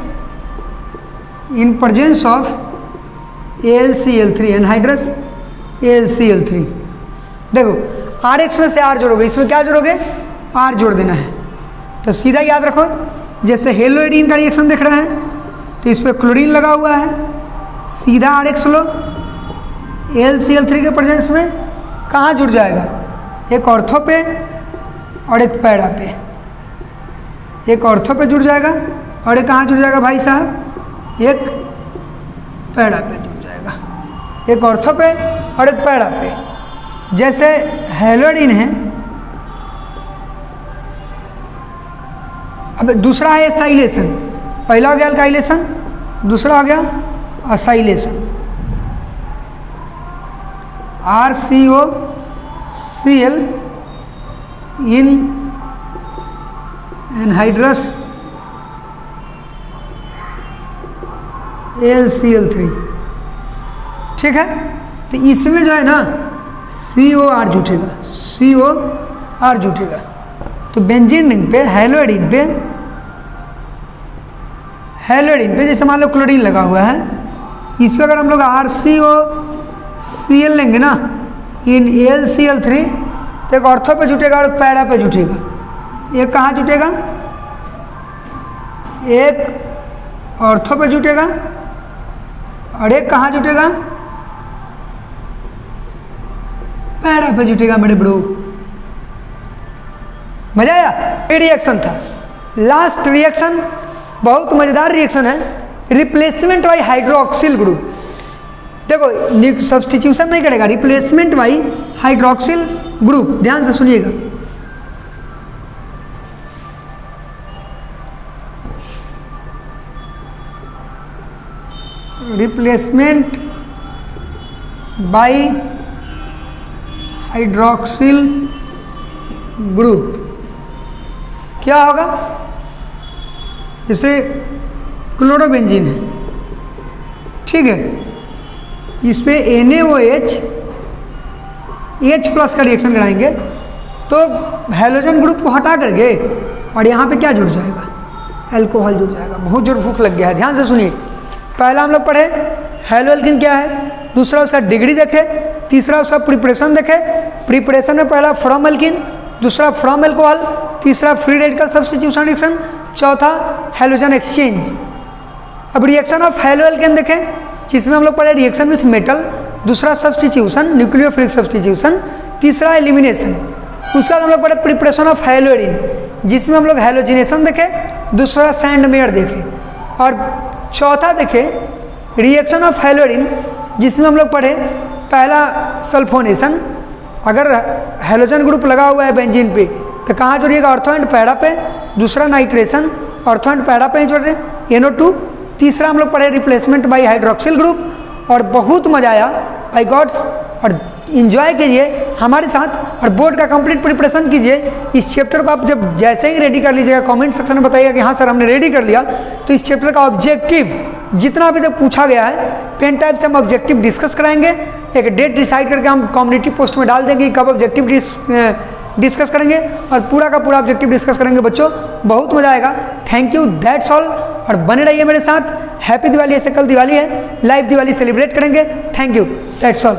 [SPEAKER 1] in presence of AlCl3, anhydrous AlCl3। देखो RX में से R जोड़ोगे, इसमें क्या जोड़ोगे? R जोड़ देना है। तो सीधा याद रखो, जैसे हेलो एरिन का रिएक्शन देख रहे हैं तो इस पर क्लोरीन लगा हुआ है, सीधा RX लो, AlCl3 के प्रेजेंस में कहाँ जुड़ जाएगा? एक ऑर्थो पे और एक पैरा पे। एक ऑर्थो पे जुड़ जाएगा और एक कहाँ जुड़ जाएगा भाई साहब? एक पैरा पे जुड़ जाएगा। एक ऑर्थो पे और एक पैरा पे। जैसे हेलोडीन है, अब दूसरा है एसाइलेशन। पहला हो गया अल्काइलेशन, दूसरा हो गया असाइलेशन। RCOCl इन एनहाइड्रस AlCl3, ठीक है। तो इसमें जो है ना COR जुटेगा, COR जुटेगा। तो बेंजीन रिंग पे हैलोइडिन पे जैसे मान लो क्लोरीन लगा हुआ है, इस पर अगर हम लोग RCOCl लेंगे ना इन AlCl3, तो एक ऑर्थो पे जुटेगा और एक पैरा पे जुटेगा। एक कहाँ जुटेगा? एक ऑर्थो पे जुटेगा और एक कहाँ जुटेगा? पैरा पे जुटेगा मेरे ब्रो। मजा आया? ये रिएक्शन था। लास्ट रिएक्शन बहुत मजेदार रिएक्शन है, रिप्लेसमेंट बाई हाइड्रोक्सिल ग्रुप। देखो सब्स्टिट्यूशन नहीं करेगा, रिप्लेसमेंट बाई हाइड्रोक्सिल ग्रुप। ध्यान से सुनिएगा। रिप्लेसमेंट बाई हाइड्रोक्सिल ग्रुप क्या होगा? जैसे क्लोरोबेंजीन है, ठीक है, इस पे NaOH H+ का रिएक्शन कराएंगे तो हैलोजन ग्रुप को हटा करके और यहाँ पे क्या जुड़ जाएगा? अल्कोहल जुड़ जाएगा। बहुत जोर भूख लग गया है, ध्यान से सुनिए। पहला हम लोग पढ़े हैलो एल्किन क्या है, दूसरा उसका डिग्री देखे, तीसरा उसका प्रिपरेशन देखे। प्रिपरेशन में पहला फ्रॉम एल्किन, दूसरा फ्रॉम अल्कोहल, तीसरा फ्री रेडिकल सब्स्टिट्यूशन रिएक्शन, चौथा हैलोजन एक्सचेंज। अब रिएक्शन ऑफ हैलो एल्किन देखें, जिसमें हम लोग पढ़े रिएक्शन विथ मेटल, दूसरा सब्स्टिट्यूशन न्यूक्लियोफिलिक सब्स्टिट्यूशन, तीसरा एलिमिनेशन। उसके बाद हम लोग पढ़े प्रिपरेशन ऑफ हैलोइडिन, जिसमें हम लोग हैलोजिनेशन देखे, दूसरा सैंडमेयर देखे, और चौथा देखे रिएक्शन ऑफ हैलोइडिन, जिसमें हम लोग पढ़े पहला सल्फोनेशन। अगर हैलोजन ग्रुप लगा हुआ है बेंजीन पे तो कहाँ जुड़िएगा? ऑर्थो एंड पैरा पे। दूसरा नाइट्रेशन, ऑर्थो एंड पैरा पे ही जोड़ रहे NO2। तीसरा हम लोग पढ़े रिप्लेसमेंट बाई हाइड्रोक्सिल ग्रुप। और बहुत मजा आया बाई गॉड्स, और इन्जॉय कीजिए हमारे साथ और बोर्ड का कंप्लीट प्रिपरेशन कीजिए। इस चैप्टर को आप जब जैसे ही रेडी कर लीजिएगा, कमेंट सेक्शन में बताइएगा कि हाँ सर हमने रेडी कर लिया। तो इस चैप्टर का ऑब्जेक्टिव जितना अभी तक पूछा गया है, पेन टाइप से हम ऑब्जेक्टिव डिस्कस कराएंगे। एक डेट डिसाइड करके हम कम्युनिटी पोस्ट में डाल देंगे कब ऑब्जेक्टिव डिस्कस करेंगे, और पूरा का पूरा ऑब्जेक्टिव डिस्कस करेंगे बच्चों। बहुत मजा आएगा। Thank you, that's all. और बने रहिए मेरे साथ। हैप्पी दिवाली। ऐसे कल दिवाली है, लाइव दिवाली सेलिब्रेट करेंगे। Thank you, that's all.